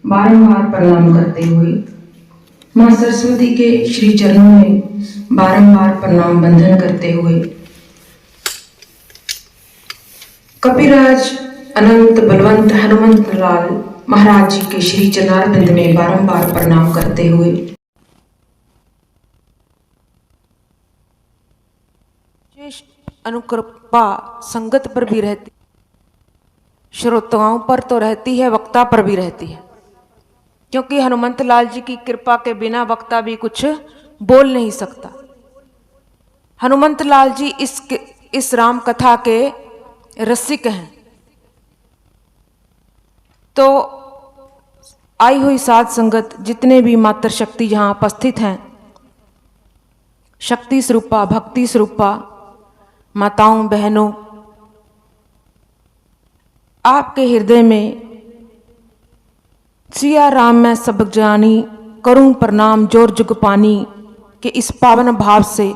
बारंबार प्रणाम करते हुए मां सरस्वती के श्री चरणों में बारंबार प्रणाम बंधन करते हुए कपिराज अनंत बलवंत हनुमंत लाल महाराज जी के श्री चरणारविंद में बारंबार प्रणाम करते हुए अनुकृपा संगत पर भी रहती, श्रोताओं पर तो रहती है, वक्ता पर भी रहती है, क्योंकि हनुमंत लाल जी की कृपा के बिना वक्ता भी कुछ बोल नहीं सकता। हनुमंत लाल जी इस राम कथा के रसिक हैं। तो आई हुई साध संगत, जितने भी मातृ शक्ति यहाँ उपस्थित हैं, शक्ति स्वरूपा, भक्ति स्वरूपा माताओं बहनों, आपके हृदय में सिया राम मैं सब जानी करूं प्रणाम जोर जुग पानी के इस पावन भाव से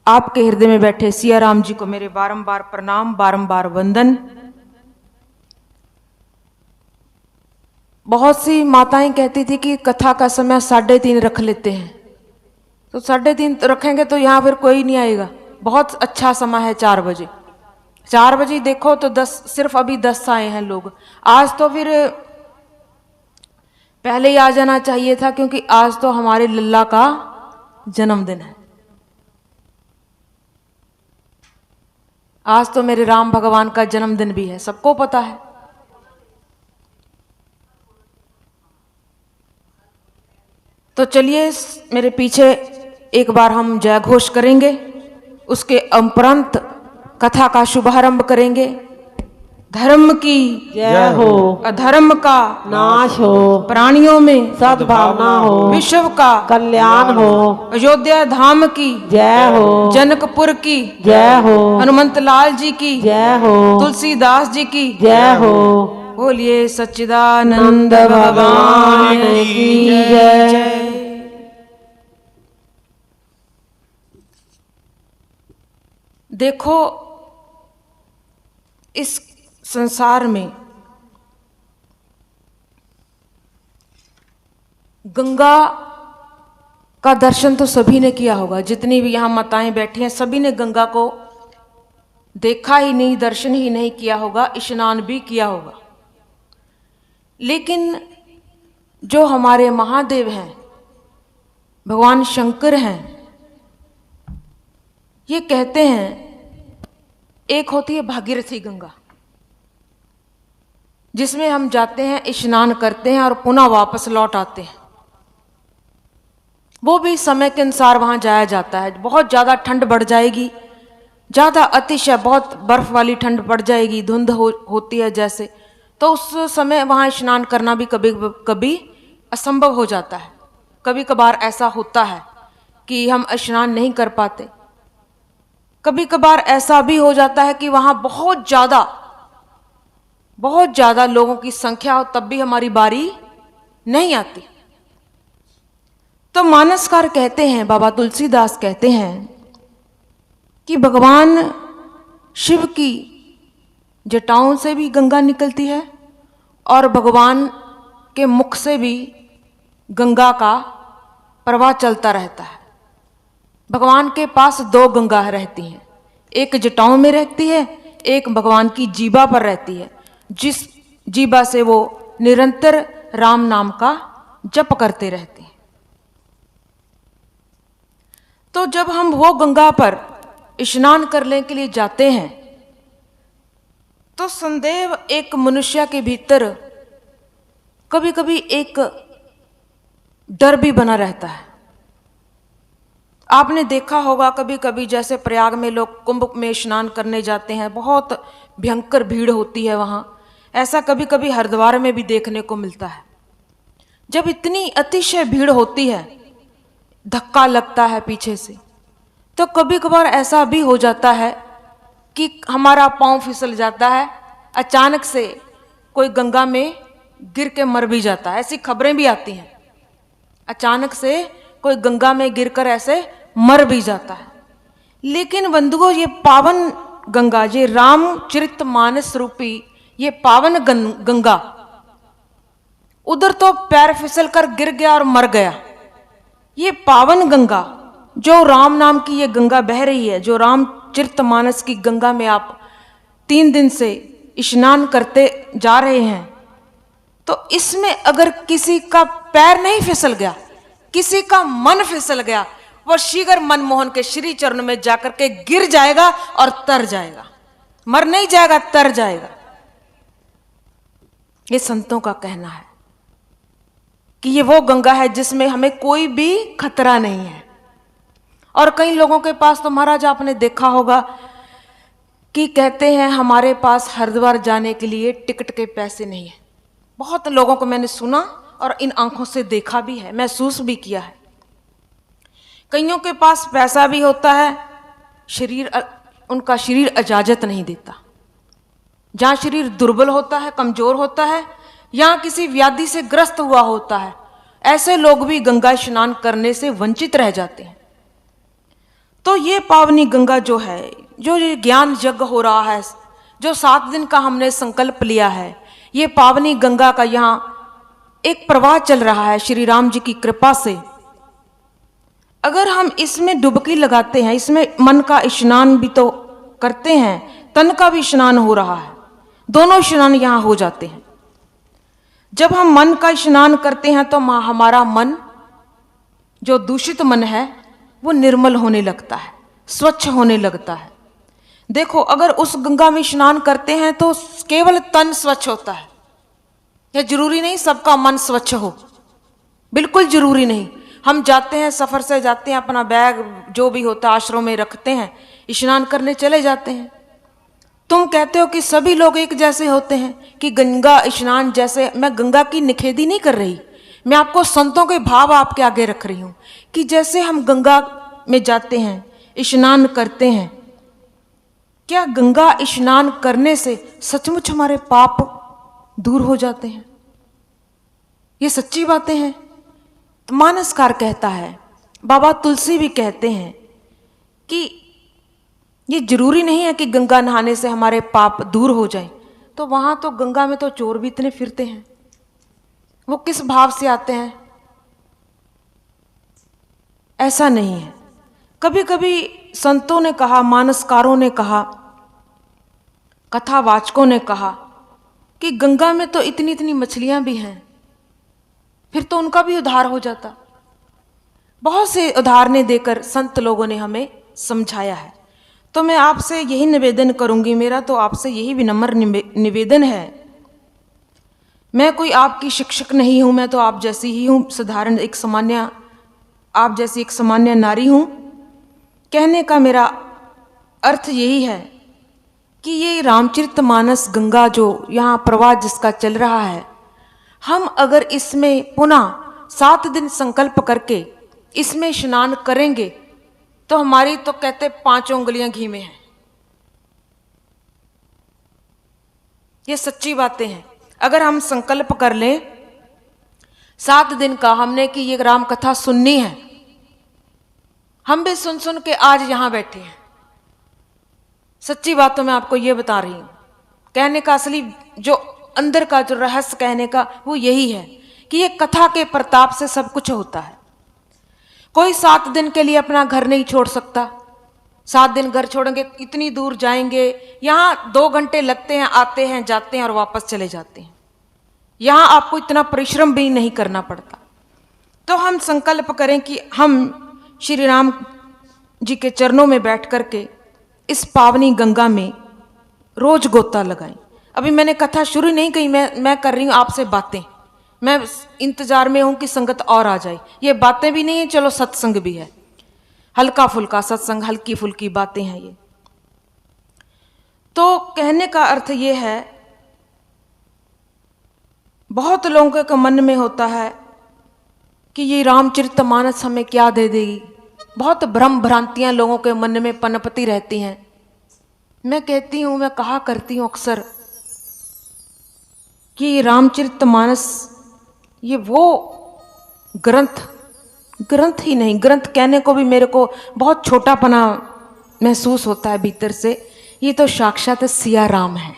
आपके हृदय में बैठे सिया राम जी को मेरे बारंबार प्रणाम, बारंबार वंदन। बहुत सी माताएं कहती थी कि कथा का समय 3:30 रख लेते हैं, तो 3:30 रखेंगे तो यहाँ फिर कोई नहीं आएगा। बहुत अच्छा समय है 4 बजे। 4 बजे देखो तो 10, सिर्फ अभी 10 आए हैं लोग। आज तो फिर पहले ही आ जाना चाहिए था, क्योंकि आज तो हमारे लल्ला का जन्मदिन है। आज तो मेरे राम भगवान का जन्मदिन भी है, सबको पता है। तो चलिए मेरे पीछे एक बार हम जय घोष करेंगे, उसके उपरांत कथा का शुभारंभ करेंगे। धर्म की जय हो, अधर्म का नाश हो, प्राणियों में सद्भावना हो, विश्व का कल्याण हो। अयोध्या धाम की जय हो, जनकपुर की जय हो, हनुमंत लाल जी की जय हो, तुलसीदास जी की जय हो। बोलिए सच्चिदानंद नंद भगवान भगवान की की जय। जय। देखो, इस संसार में गंगा का दर्शन तो सभी ने किया होगा। जितनी भी यहाँ माताएं बैठी हैं, सभी ने गंगा को देखा ही नहीं, दर्शन ही नहीं किया होगा, स्नान भी किया होगा। लेकिन जो हमारे महादेव हैं, भगवान शंकर हैं, ये कहते हैं, एक होती है भागीरथी गंगा, जिसमें हम जाते हैं, स्नान करते हैं और पुनः वापस लौट आते हैं। वो भी समय के अनुसार वहां जाया जाता है। बहुत ज्यादा ठंड बढ़ जाएगी, ज्यादा अतिशय बहुत बर्फ वाली ठंड पड़ जाएगी, धुंध होती है जैसे, तो उस समय वहां स्नान करना भी कभी कभी असंभव हो जाता है। कभी कभार ऐसा होता है कि हम स्नान नहीं कर पाते। कभी कभार ऐसा भी हो जाता है कि वहां बहुत ज्यादा लोगों की संख्या हो, तब भी हमारी बारी नहीं आती। तो मानसकार कहते हैं, बाबा तुलसीदास कहते हैं कि भगवान शिव की जटाओं से भी गंगा निकलती है और भगवान के मुख से भी गंगा का प्रवाह चलता रहता है। भगवान के पास 2 गंगा रहती हैं, एक जटाओं में रहती है, एक भगवान की जीभा पर रहती है, जिस जीभा से वो निरंतर राम नाम का जप करते रहते हैं। तो जब हम वो गंगा पर स्नान करने के लिए जाते हैं, तो संदेह एक मनुष्य के भीतर कभी कभी एक डर भी बना रहता है। आपने देखा होगा कभी कभी जैसे प्रयाग में लोग कुंभ में स्नान करने जाते हैं, बहुत भयंकर भीड़ होती है वहाँ। ऐसा कभी कभी हरिद्वार में भी देखने को मिलता है। जब इतनी अतिशय भीड़ होती है, धक्का लगता है पीछे से, तो कभी कभार ऐसा भी हो जाता है कि हमारा पाँव फिसल जाता है, अचानक से कोई गंगा में गिर के मर भी जाता है। ऐसी खबरें भी आती हैं, अचानक से कोई गंगा में गिरकर ऐसे मर भी जाता है। लेकिन बंधुओं, ये पावन गंगा, ये रामचरितमानस रूपी ये पावन गंगा, उधर तो पैर फिसल कर गिर गया और मर गया। ये पावन गंगा, जो राम नाम की ये गंगा बह रही है, जो रामचरितमानस की गंगा में आप 3 दिन से स्नान करते जा रहे हैं, तो इसमें अगर किसी का पैर नहीं फिसल गया, किसी का मन फिसल गया, वो शीघ्र मनमोहन के श्री चरण में जाकर के गिर जाएगा और तर जाएगा। मर नहीं जाएगा, तर जाएगा। ये संतों का कहना है कि ये वो गंगा है जिसमें हमें कोई भी खतरा नहीं है। और कई लोगों के पास तो महाराज आपने देखा होगा कि कहते हैं हमारे पास हरिद्वार जाने के लिए टिकट के पैसे नहीं है। बहुत लोगों को मैंने सुना और इन आंखों से देखा भी है, महसूस भी किया है। कईयों के पास पैसा भी होता है, उनका शरीर इजाजत नहीं देता। जहां शरीर दुर्बल होता है, कमजोर होता है, या किसी व्याधि से ग्रस्त हुआ होता है, ऐसे लोग भी गंगा स्नान करने से वंचित रह जाते हैं। तो ये पावनी गंगा जो है, जो ये ज्ञान यज्ञ हो रहा है, जो 7 दिन का हमने संकल्प लिया है, ये पावनी गंगा का यहाँ एक प्रवाह चल रहा है श्री राम जी की कृपा से। अगर हम इसमें डुबकी लगाते हैं, इसमें मन का स्नान भी तो करते हैं, तन का भी स्नान हो रहा है, दोनों स्नान यहाँ हो जाते हैं। जब हम मन का स्नान करते हैं तो हमारा मन, जो दूषित मन है, वो निर्मल होने लगता है, स्वच्छ होने लगता है। देखो, अगर उस गंगा में स्नान करते हैं तो केवल तन स्वच्छ होता है। यह जरूरी नहीं सबका मन स्वच्छ हो, बिल्कुल जरूरी नहीं। हम जाते हैं, सफर से जाते हैं, अपना बैग जो भी होता है आश्रम में रखते हैं, स्नान करने चले जाते हैं। तुम कहते हो कि सभी लोग एक जैसे होते हैं, कि गंगा स्नान जैसे। मैं गंगा की निखेधी नहीं कर रही, मैं आपको संतों के भाव आपके आगे रख रही हूं कि जैसे हम गंगा में जाते हैं, स्नान करते हैं, क्या गंगा स्नान करने से सचमुच हमारे पाप दूर हो जाते हैं? ये सच्ची बातें हैं। तो मानसकार कहता है, बाबा तुलसी भी कहते हैं कि ये जरूरी नहीं है कि गंगा नहाने से हमारे पाप दूर हो जाएं। तो वहां तो गंगा में तो चोर भी इतने फिरते हैं, वो किस भाव से आते हैं? ऐसा नहीं है। कभी कभी संतों ने कहा, मानसकारों ने कहा, कथावाचकों ने कहा कि गंगा में तो इतनी इतनी मछलियां भी हैं, फिर तो उनका भी उद्धार हो जाता। बहुत से उदाहरणें देकर संत लोगों ने हमें समझाया है। तो मैं आपसे यही निवेदन करूंगी, मेरा तो आपसे यही विनम्र निवेदन है। मैं कोई आपकी शिक्षक नहीं हूं, मैं तो आप जैसी ही हूं, साधारण एक सामान्य, आप जैसी एक सामान्य नारी हूं। कहने का मेरा अर्थ यही है कि ये रामचरितमानस गंगा जो यहाँ प्रवाह जिसका चल रहा है, हम अगर इसमें पुनः 7 दिन संकल्प करके इसमें स्नान करेंगे तो हमारी तो कहते 5 उंगलियां घी में हैं। ये सच्ची बातें हैं। अगर हम संकल्प कर लें 7 दिन का, हमने कि ये राम कथा सुननी है, हम भी सुन सुन के आज यहां बैठे हैं। सच्ची बात तो मैं आपको ये बता रही हूं। कहने का असली जो अंदर का जो रहस्य कहने का वो यही है कि ये कथा के प्रताप से सब कुछ होता है। कोई 7 दिन के लिए अपना घर नहीं छोड़ सकता। 7 दिन घर छोड़ेंगे, इतनी दूर जाएंगे, यहाँ 2 घंटे लगते हैं, आते हैं, जाते हैं और वापस चले जाते हैं। यहाँ आपको इतना परिश्रम भी नहीं करना पड़ता। तो हम संकल्प करें कि हम श्री राम जी के चरणों में बैठ करके इस पावनी गंगा में रोज गोता लगाएं। अभी मैंने कथा शुरू नहीं कही, मैं कर रही हूं आपसे बातें। मैं इंतजार में हूं कि संगत और आ जाए। ये बातें भी नहीं है, चलो सत्संग भी है। हल्का फुल्का सत्संग, हल्की फुल्की बातें हैं ये। तो कहने का अर्थ ये है, बहुत लोगों के मन में होता है कि ये रामचरितमानस हमें क्या दे देगी। बहुत भ्रम भ्रांतियां लोगों के मन में पनपती रहती हैं। मैं कहती हूं, मैं कहा करती हूं अक्सर कि ये रामचरितमानस ये वो ग्रंथ ही नहीं, ग्रंथ कहने को भी मेरे को बहुत छोटापना महसूस होता है भीतर से। ये तो साक्षात सिया राम है,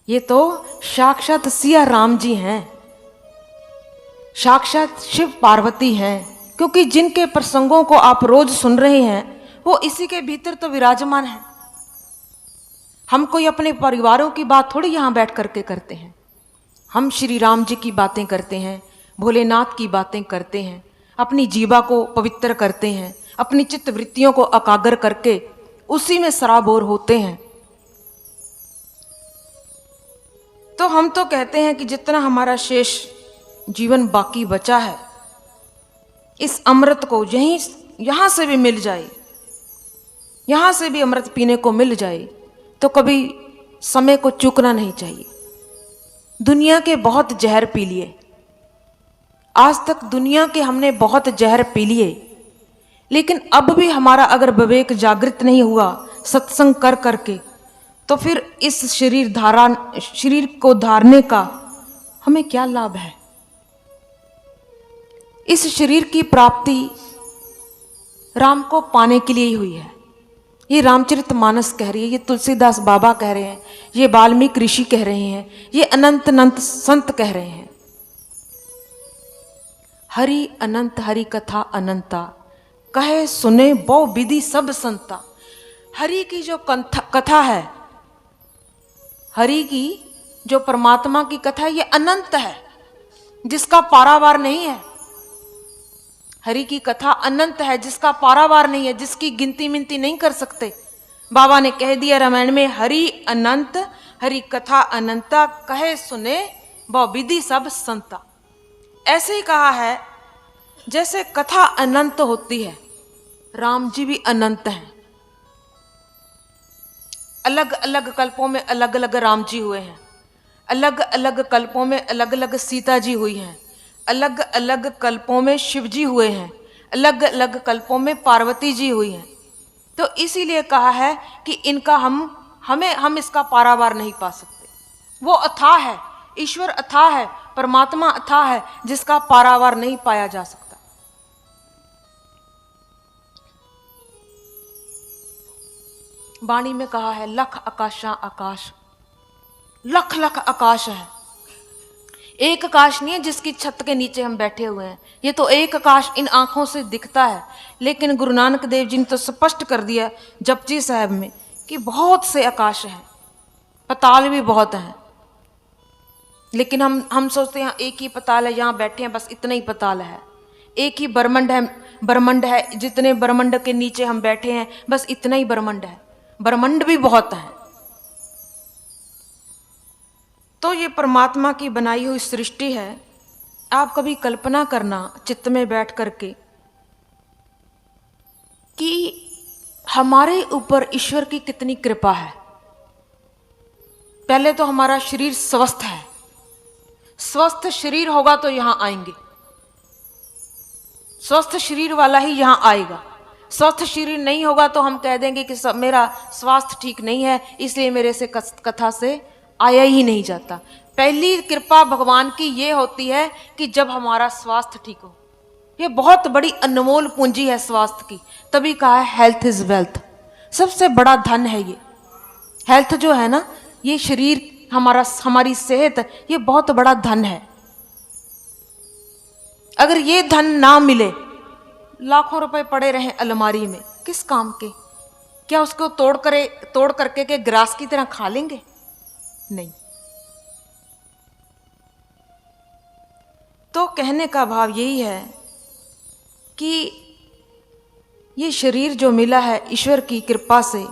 ये तो साक्षात सिया राम जी हैं, साक्षात शिव पार्वती हैं। क्योंकि जिनके प्रसंगों को आप रोज सुन रहे हैं वो इसी के भीतर तो विराजमान है। हम कोई अपने परिवारों की बात थोड़ी यहां बैठ करके करते हैं। हम श्री राम जी की बातें करते हैं, भोलेनाथ की बातें करते हैं, अपनी जीवा को पवित्र करते हैं, अपनी चित्त वृत्तियों को एकाग्र करके उसी में सराबोर होते हैं। तो हम तो कहते हैं कि जितना हमारा शेष जीवन बाकी बचा है, इस अमृत को यहां से भी मिल जाए, यहां से भी अमृत पीने को मिल जाए, तो कभी समय को चूकना नहीं चाहिए। दुनिया के बहुत जहर पी लिए, आज तक दुनिया के हमने बहुत जहर पी लिए, लेकिन अब भी हमारा अगर विवेक जागृत नहीं हुआ सत्संग कर करके, तो फिर इस शरीर को धारने का हमें क्या लाभ है। इस शरीर की प्राप्ति राम को पाने के लिए ही हुई है। ये रामचरितमानस कह रही है, ये तुलसीदास बाबा कह रहे हैं, ये वाल्मीकि ऋषि कह रहे हैं, ये अनंत संत कह रहे हैं। हरि अनंत हरि कथा अनंता, कहे सुने बहु विधि सब संता। हरि की जो कथा है, हरि की जो परमात्मा की कथा है, ये अनंत है, जिसका पारावार नहीं है। हरि की कथा अनंत है, जिसका पारावार नहीं है, जिसकी गिनती मिनती नहीं कर सकते। बाबा ने कह दिया रामायण में, हरि अनंत हरि कथा अनंता, कहे सुने बहु विधि सब संता। ऐसे ही कहा है, जैसे कथा अनंत होती है, राम जी भी अनंत हैं। अलग अलग कल्पों में अलग अलग राम जी हुए हैं, अलग अलग कल्पों में अलग अलग सीता जी हुई हैं, अलग अलग कल्पों में शिव जी हुए हैं, अलग अलग कल्पों में पार्वती जी हुई हैं। तो इसीलिए कहा है कि इनका हम इसका पारावार नहीं पा सकते। वो अथाह है, ईश्वर अथाह है, परमात्मा अथाह है, जिसका पारावार नहीं पाया जा सकता। वाणी में कहा है, लख आकाशा आकाश, लख लख आकाश है। एक आकाश नहीं है जिसकी छत के नीचे हम बैठे हुए हैं, ये तो एक आकाश इन आंखों से दिखता है। लेकिन गुरु नानक देव जी ने तो स्पष्ट कर दिया जपजी साहब में कि बहुत से आकाश हैं, पताल भी बहुत हैं। लेकिन हम सोचते हैं एक ही पताल है, यहाँ बैठे हैं बस इतना ही पताल है। एक ही ब्रह्मंड है, जितने ब्रह्मंड के नीचे हम बैठे हैं बस इतना ही ब्रह्मंड है। ब्रह्मंड भी बहुत है। तो ये परमात्मा की बनाई हुई सृष्टि है। आप कभी कल्पना करना चित्त में बैठ करके कि हमारे ऊपर ईश्वर की कितनी कृपा है। पहले तो हमारा शरीर स्वस्थ है, स्वस्थ शरीर होगा तो यहां आएंगे, स्वस्थ शरीर वाला ही यहां आएगा। स्वस्थ शरीर नहीं होगा तो हम कह देंगे कि मेरा स्वास्थ्य ठीक नहीं है, इसलिए मेरे से कथा से आया ही नहीं जाता। पहली कृपा भगवान की ये होती है कि जब हमारा स्वास्थ्य ठीक हो। ये बहुत बड़ी अनमोल पूंजी है स्वास्थ्य की। तभी कहा है हेल्थ इज वेल्थ, सबसे बड़ा धन है ये। हेल्थ जो है ना, ये शरीर हमारी सेहत, ये बहुत बड़ा धन है। अगर ये धन ना मिले, लाखों रुपए पड़े रहे अलमारी में, किस काम के? क्या उसको तोड़ करके के ग्रास की तरह खा लेंगे? नहीं। तो कहने का भाव यही है कि ये शरीर जो मिला है ईश्वर की कृपा से,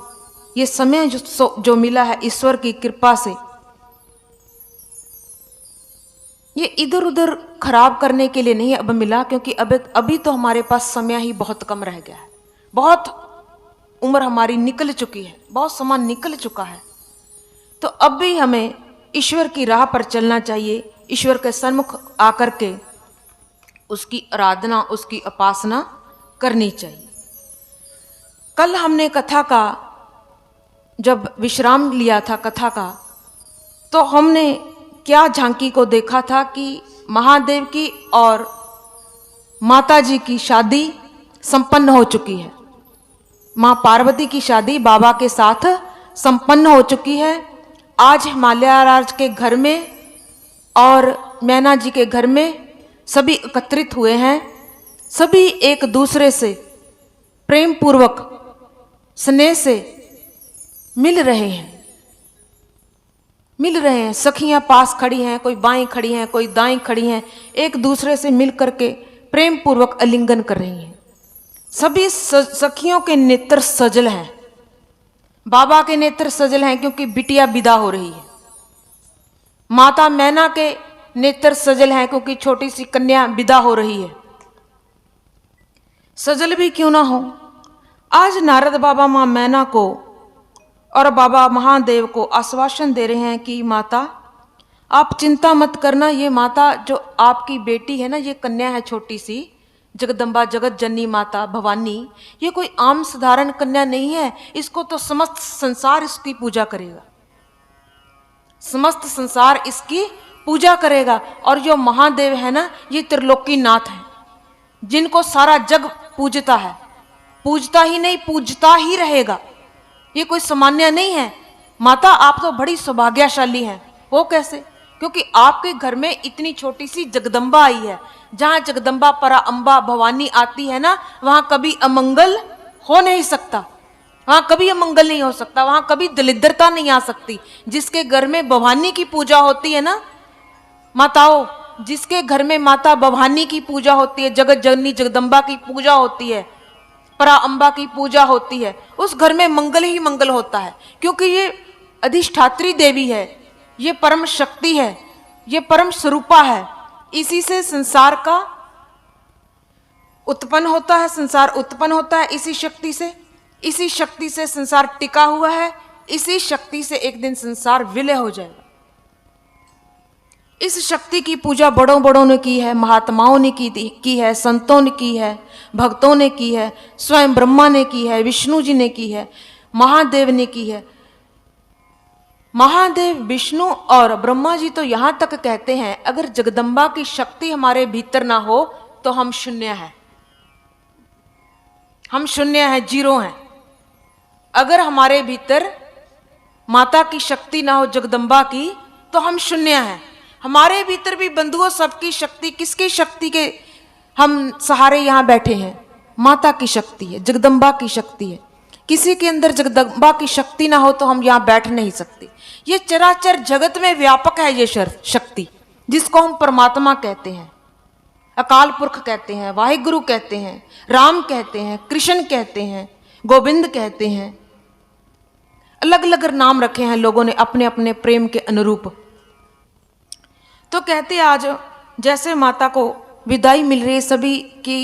ये समय जो मिला है ईश्वर की कृपा से, ये इधर उधर खराब करने के लिए नहीं अब मिला, क्योंकि अभी तो हमारे पास समय ही बहुत कम रह गया है। बहुत उम्र हमारी निकल चुकी है, बहुत समय निकल चुका है। तो अब भी हमें ईश्वर की राह पर चलना चाहिए, ईश्वर के सन्मुख आकर के उसकी आराधना, उसकी उपासना करनी चाहिए। कल हमने कथा का जब विश्राम लिया था कथा का, तो हमने क्या झांकी को देखा था कि महादेव की और माता जी की शादी संपन्न हो चुकी है। मां पार्वती की शादी बाबा के साथ संपन्न हो चुकी है। आज हिमालयराज के घर में और मैना जी के घर में सभी एकत्रित हुए हैं। सभी एक दूसरे से प्रेम पूर्वक स्नेह से मिल रहे हैं, सखियां पास खड़ी हैं, कोई बाएं खड़ी हैं, कोई दाएं खड़ी हैं, एक दूसरे से मिल करके प्रेम पूर्वक आलिंगन कर रही हैं। सभी सखियों के नेत्र सजल हैं, बाबा के नेत्र सजल हैं क्योंकि बिटिया विदा हो रही है। माता मैना के नेत्र सजल हैं क्योंकि छोटी सी कन्या विदा हो रही है। सजल भी क्यों ना हो, आज नारद बाबा मां मैना को और बाबा महादेव को आश्वासन दे रहे हैं कि माता आप चिंता मत करना, ये माता जो आपकी बेटी है ना, ये कन्या है छोटी सी, जगदम्बा जगत जननी माता भवानी, ये कोई आम साधारण कन्या नहीं है। इसको तो समस्त संसार इसकी पूजा करेगा, समस्त संसार इसकी पूजा करेगा। और जो महादेव है ना, ये त्रिलोकी नाथ है, जिनको सारा जग पूजता है, पूजता ही नहीं पूजता ही रहेगा। ये कोई सामान्य नहीं है। माता आप तो बड़ी सौभाग्यशाली हैं। वो कैसे? क्योंकि आपके घर में इतनी छोटी सी जगदम्बा आई है। जहां जगदम्बा परा अम्बा भवानी आती है ना, वहां कभी अमंगल हो नहीं सकता, वहां कभी अमंगल नहीं हो सकता, वहां कभी दरिद्रता नहीं आ सकती। जिसके घर में भवानी की पूजा होती है ना माताओं, जिसके घर में माता भवानी की पूजा होती है, जगत जननी जगदम्बा की पूजा होती है, परा अम्बा की पूजा होती है, उस घर में मंगल ही मंगल होता है। क्योंकि ये अधिष्ठात्री देवी है, ये परम शक्ति है, ये परम स्वरूपा है। इसी से संसार का उत्पन्न होता है, संसार उत्पन्न होता है इसी शक्ति से। इसी शक्ति से संसार टिका हुआ है, इसी शक्ति से एक दिन संसार विलय हो जाएगा। इस शक्ति की पूजा बड़ों बड़ों ने की है, महात्माओं ने की है, संतों ने की है, भक्तों ने की है, स्वयं ब्रह्मा ने की है, विष्णु जी ने की है, महादेव ने की है। महादेव, विष्णु और ब्रह्मा जी तो यहां तक कहते हैं अगर जगदम्बा की शक्ति हमारे भीतर ना हो तो हम शून्य हैं, हम शून्य हैं, जीरो हैं। अगर हमारे भीतर माता की शक्ति ना हो, जगदम्बा की, तो हम शून्य हैं। हमारे भीतर भी बंधुओं सबकी शक्ति, किसकी शक्ति के हम सहारे यहां बैठे हैं? माता की शक्ति है, जगदम्बा की शक्ति है। किसी के अंदर जगदम्बा की शक्ति ना हो तो हम यहां बैठ नहीं सकते। ये चराचर जगत में व्यापक है ये शक्ति, जिसको हम परमात्मा कहते हैं, अकाल पुरख कहते हैं, वाहिगुरु कहते हैं, राम कहते हैं, कृष्ण कहते हैं, गोविंद कहते हैं। अलग अलग नाम रखे हैं लोगों ने अपने अपने प्रेम के अनुरूप। तो कहते आज जैसे माता को विदाई मिल रही है, सभी की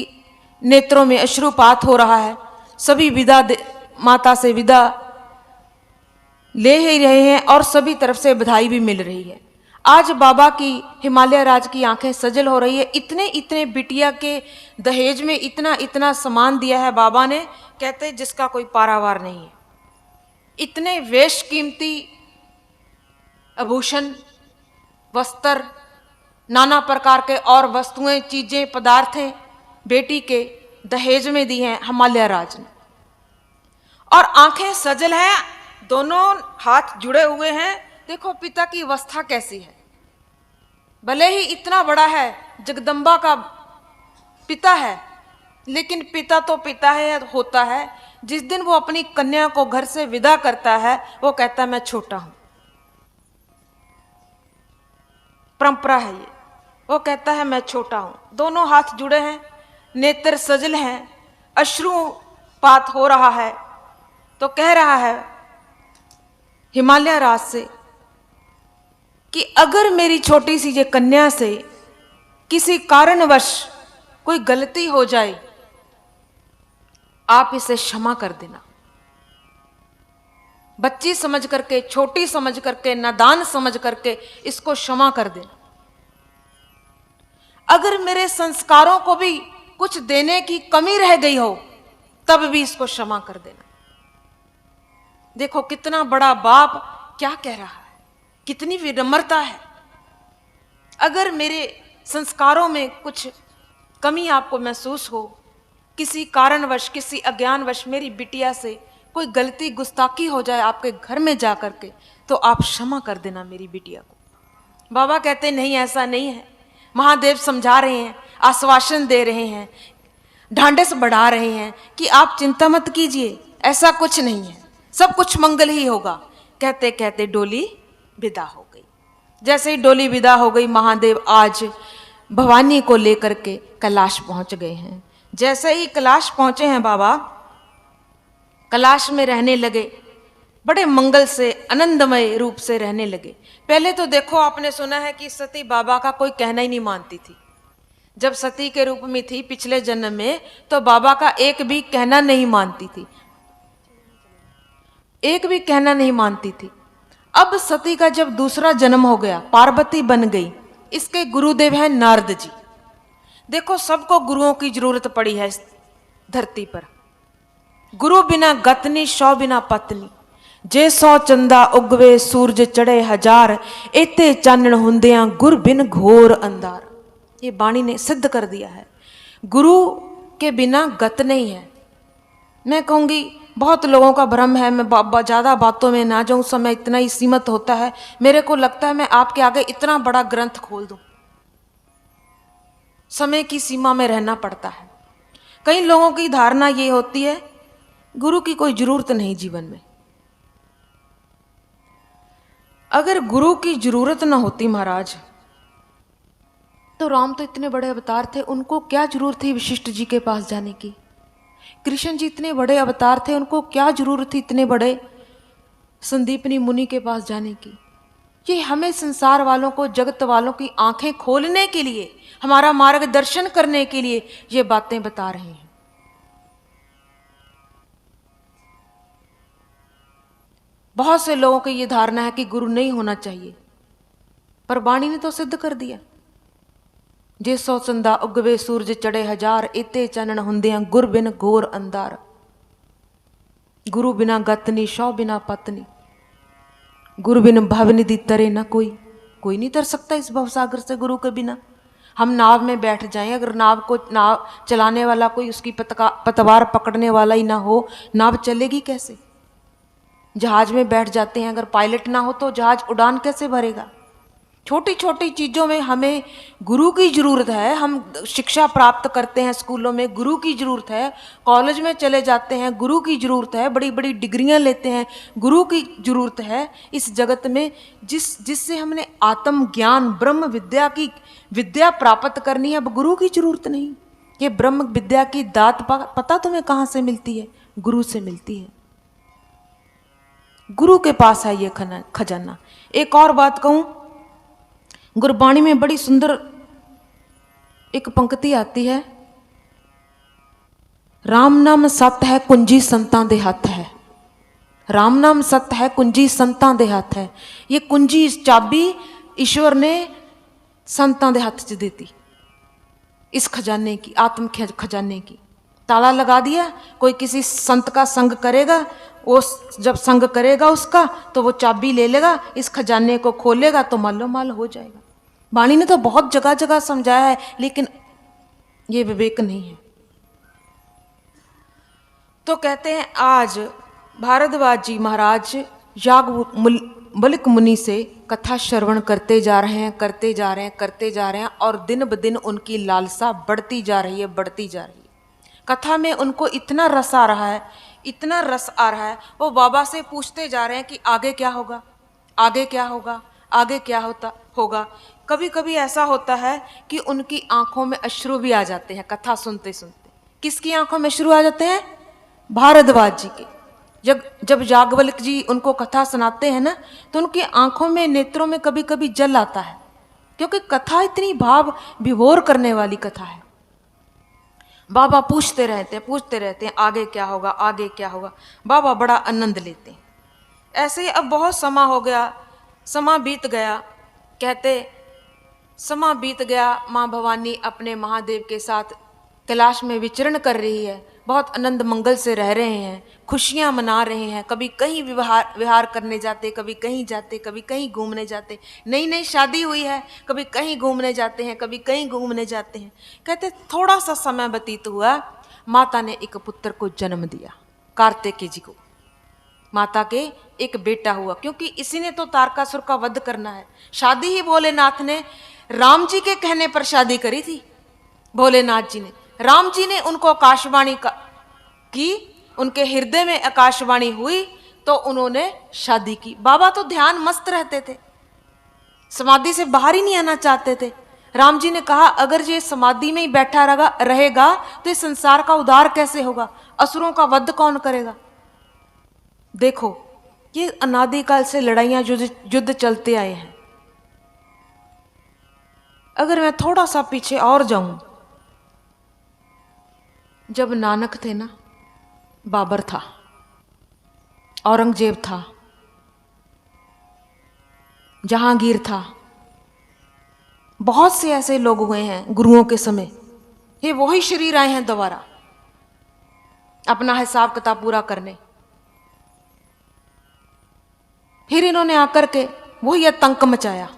नेत्रों में अश्रुपात हो रहा है, सभी माता से विदा ले ही रहे हैं और सभी तरफ से बधाई भी मिल रही है। आज बाबा की हिमालयराज की आंखें सजल हो रही है। इतने इतने बिटिया के दहेज में इतना इतना सामान दिया है बाबा ने, कहते जिसका कोई पारावार नहीं है। इतने वेश कीमती आभूषण, वस्त्र, नाना प्रकार के और वस्तुएं, चीजें, पदार्थें बेटी के दहेज में दी हैं हिमालयराज ने। और आंखें सजल हैं, दोनों हाथ जुड़े हुए हैं। देखो पिता की अवस्था कैसी है। भले ही इतना बड़ा है, जगदम्बा का पिता है, लेकिन पिता तो पिता है, होता है। जिस दिन वो अपनी कन्या को घर से विदा करता है, वो कहता है मैं छोटा हूं। परंपरा है ये। वो कहता है मैं छोटा हूं। दोनों हाथ जुड़े हैं, नेत्र सजल हैं, अश्रुपात हो रहा है। तो कह रहा है हिमालयराज से कि अगर मेरी छोटी सी ये कन्या से किसी कारणवश कोई गलती हो जाए, आप इसे क्षमा कर देना। बच्ची समझ करके, छोटी समझ करके, नादान समझ करके इसको क्षमा कर देना। अगर मेरे संस्कारों को भी कुछ देने की कमी रह गई हो, तब भी इसको क्षमा कर देना। देखो कितना बड़ा बाप क्या कह रहा है, कितनी विनम्रता है। अगर मेरे संस्कारों में कुछ कमी आपको महसूस हो, किसी कारणवश, किसी अज्ञानवश मेरी बिटिया से कोई गलती, गुस्ताखी हो जाए आपके घर में जाकर के, तो आप क्षमा कर देना मेरी बिटिया को। बाबा कहते नहीं, ऐसा नहीं है। महादेव समझा रहे हैं, आश्वासन दे रहे हैं, ढांढस बढ़ा रहे हैं कि आप चिंता मत कीजिए, ऐसा कुछ नहीं है, सब कुछ मंगल ही होगा। कहते कहते डोली विदा हो गई। जैसे ही डोली विदा हो गई, महादेव आज भवानी को लेकर के कैलाश पहुंच गए हैं। जैसे ही कैलाश पहुंचे हैं बाबा, कैलाश में रहने लगे, बड़े मंगल से, आनंदमय रूप से रहने लगे। पहले तो देखो, आपने सुना है कि सती बाबा का कोई कहना ही नहीं मानती थी। जब सती के रूप में थी पिछले जन्म में, तो बाबा का एक भी कहना नहीं मानती थी, एक भी कहना नहीं मानती थी। अब सती का जब दूसरा जन्म हो गया, पार्वती बन गई, इसके गुरुदेव हैं नारद जी। देखो सबको गुरुओं की जरूरत पड़ी है इस धरती पर। गुरु बिना गतनी, सौ बिना पत्नी। जे 100 चंदा उगवे सूरज चढ़े हजार, एते चानण हुंदियां गुर बिन घोर अंधार। ये बाणी ने सिद्ध कर दिया है, गुरु के बिना गत नहीं है। मैं कहूंगी बहुत लोगों का भ्रम है, मैं ज़्यादा बातों में ना जाऊं, समय इतना ही सीमित होता है। मेरे को लगता है मैं आपके आगे इतना बड़ा ग्रंथ खोल दूं, समय की सीमा में रहना पड़ता है। कई लोगों की धारणा ये होती है गुरु की कोई जरूरत नहीं जीवन में। अगर गुरु की जरूरत ना होती महाराज, तो राम तो इतने बड़े अवतार थे, उनको क्या जरूरत थी वशिष्ठ जी के पास जाने की। कृष्ण जी इतने बड़े अवतार थे, उनको क्या जरूरत थी इतने बड़े संदीपनी मुनि के पास जाने की। ये हमें संसार वालों को, जगत वालों की आंखें खोलने के लिए, हमारा मार्गदर्शन करने के लिए ये बातें बता रहे हैं। बहुत से लोगों की ये धारणा है कि गुरु नहीं होना चाहिए, पर वाणी ने तो सिद्ध कर दिया। जे 100 चंदा उगवे सूरज चढ़े हजार, इते चानण हुंदियां गुर बिन घोर अंधार। गुरु बिना गतनी, सौ बिना पत्नी। गुरु बिन भवनिधि तरे न कोई। कोई नहीं तर सकता इस भवसागर से गुरु के बिना। हम नाव में बैठ जाएं, अगर नाव चलाने वाला कोई, उसकी पतवार पकड़ने वाला ही ना हो, नाव चलेगी कैसे। जहाज में बैठ जाते हैं, अगर पायलट ना हो तो जहाज उड़ान कैसे भरेगा। छोटी छोटी चीज़ों में हमें गुरु की ज़रूरत है। हम शिक्षा प्राप्त करते हैं स्कूलों में, गुरु की ज़रूरत है। कॉलेज में चले जाते हैं, गुरु की ज़रूरत है। बड़ी बड़ी डिग्रियां लेते हैं, गुरु की ज़रूरत है। इस जगत में जिससे हमने आत्म ज्ञान, ब्रह्म विद्या की विद्या प्राप्त करनी है, अब गुरु की ज़रूरत नहीं। ये ब्रह्म विद्या की दात पता तुम्हें कहाँ से मिलती है? गुरु से मिलती है। गुरु के पास है ये खजाना। एक और बात कहूं, गुरबाणी में बड़ी सुंदर एक पंक्ति आती है, राम नाम सत है कुंजी संतां दे हथ है। राम नाम सत है कुंजी संतां दे हथ है। ये कुंजी, इस चाबी ईश्वर ने संतां दे हथ च देती, इस खजाने की, आत्म खजाने की। ताला लगा दिया, कोई किसी संत का संग करेगा, वो जब संग करेगा उसका, तो वो चाबी ले लेगा, इस खजाने को खोलेगा तो मालो माल हो जाएगा। वाणी ने तो बहुत जगह जगह समझाया है, लेकिन ये विवेक नहीं है। तो कहते हैं आज भारद्वाज जी महाराज याज्ञवल्क्य मुनि से कथा श्रवण करते जा रहे हैं, करते जा रहे हैं, करते जा रहे हैं, और दिन ब दिन उनकी लालसा बढ़ती जा रही है, बढ़ती जा रही है। कथा में उनको इतना रस आ रहा है, इतना रस आ रहा है, वो बाबा से पूछते जा रहे हैं कि आगे क्या होगा, आगे क्या होगा, आगे क्या होगा। कभी कभी ऐसा होता है कि उनकी आंखों में अश्रु भी आ जाते हैं कथा सुनते सुनते। किसकी आंखों में अश्रु आ जाते हैं? भारद्वाज जी के। जब याज्ञवल्क्य जी उनको कथा सुनाते हैं ना, तो उनकी आंखों में, नेत्रों में कभी कभी जल आता है। क्योंकि कथा इतनी भाव विभोर करने वाली कथा है। बाबा पूछते रहते हैं आगे क्या होगा, आगे क्या होगा। बाबा बड़ा आनंद लेते हैं। ऐसे ही अब बहुत समा हो गया, समा बीत गया। कहते समा बीत गया, माँ भवानी अपने महादेव के साथ कैलाश में विचरण कर रही है, बहुत आनंद मंगल से रह रहे हैं, खुशियां मना रहे हैं। कभी कहीं विहार करने जाते, कभी कहीं जाते, कभी कहीं घूमने जाते। नई नई शादी हुई है, कभी कहीं घूमने जाते हैं, कभी कहीं घूमने जाते हैं। कहते थोड़ा सा समय व्यतीत हुआ, माता ने एक पुत्र को जन्म दिया, कार्तिकेय जी को। माता के एक बेटा हुआ, क्योंकि इसी ने तो तारकासुर का वध करना है। शादी ही भोलेनाथ ने राम जी के कहने पर शादी करी थी। भोलेनाथ जी ने, राम जी ने उनको आकाशवाणी की, उनके हृदय में आकाशवाणी हुई तो उन्होंने शादी की। बाबा तो ध्यान मस्त रहते थे, समाधि से बाहर ही नहीं आना चाहते थे। राम जी ने कहा अगर ये समाधि में ही बैठा रहेगा तो इस संसार का उद्धार कैसे होगा, असुरों का वध कौन करेगा। देखो ये अनादिकाल से लड़ाइयां युद्ध चलते आए हैं। अगर मैं थोड़ा सा पीछे और जाऊं, जब नानक थे ना, बाबर था, औरंगजेब था, जहांगीर था, बहुत से ऐसे लोग हुए हैं गुरुओं के समय। ये वही शरीर आए हैं दोबारा अपना हिसाब किताब पूरा करने। फिर इन्होंने आकर के वही आतंक मचाया,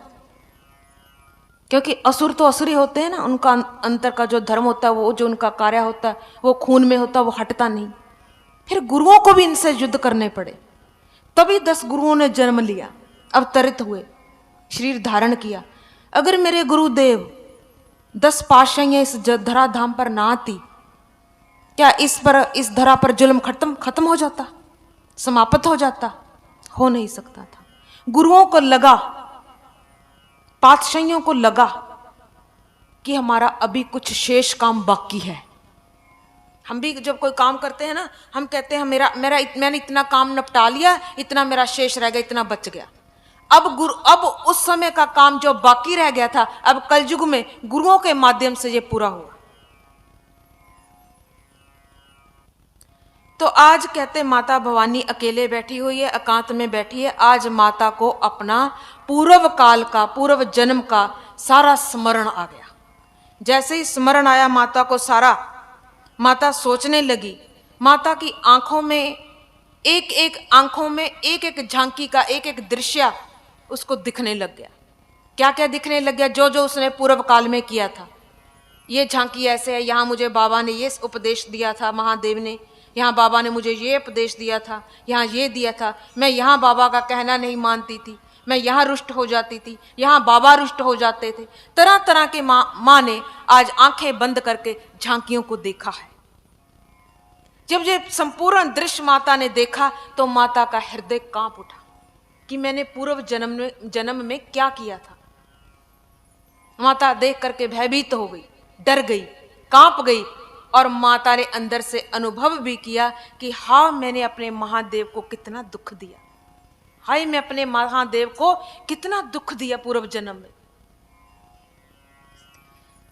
क्योंकि असुर तो असुर ही होते हैं ना, उनका अंतर का जो धर्म होता है, वो जो उनका कार्य होता है वो खून में होता है, वो हटता नहीं। फिर गुरुओं को भी इनसे युद्ध करने पड़े, तभी 10 गुरुओं ने जन्म लिया, अवतरित हुए, शरीर धारण किया। अगर मेरे गुरुदेव 10 पातशाहियां इस धराधाम पर ना आती, क्या इस धरा पर जुल्म खत्म हो जाता, समाप्त हो जाता? हो नहीं सकता था। गुरुओं को लगा, पातशाहियों को लगा कि हमारा अभी कुछ शेष काम बाकी है। हम भी जब कोई काम करते हैं ना, हम कहते हैं मैंने इतना काम निपटा लिया, इतना मेरा शेष रह गया, इतना बच गया। अब उस समय का काम जो बाकी रह गया था, अब कलयुग में गुरुओं के माध्यम से ये पूरा हुआ। तो आज कहते माता भवानी अकेले बैठी हुई है, एकांत में बैठी है। आज माता को अपना पूर्व काल का, पूर्व जन्म का सारा स्मरण आ गया। जैसे ही स्मरण आया माता को सारा, माता सोचने लगी। माता की आंखों में एक एक झांकी का एक एक दृश्य उसको दिखने लग गया। क्या क्या दिखने लग गया? जो जो उसने पूर्व काल में किया था। ये झांकी ऐसे है, यहाँ मुझे बाबा ने ये उपदेश दिया था, महादेव ने, यहाँ बाबा ने मुझे ये उपदेश दिया था, यहाँ ये दिया था, मैं यहाँ बाबा का कहना नहीं मानती थी, मैं यहाँ रुष्ट हो जाती थी, यहाँ बाबा रुष्ट हो जाते थे। तरह तरह के माँ ने आज आंखें बंद करके झांकियों को देखा है। जब ये संपूर्ण दृश्य माता ने देखा तो माता का हृदय कांप उठा कि मैंने पूर्व जन्म में क्या किया था। माता देख करके भयभीत हो गई, डर गई, कांप गई, और माता ने अंदर से अनुभव भी किया कि हाँ, मैंने अपने महादेव को कितना दुख दिया, हाय मैं अपने महादेव को कितना दुख दिया पूर्व जन्म में।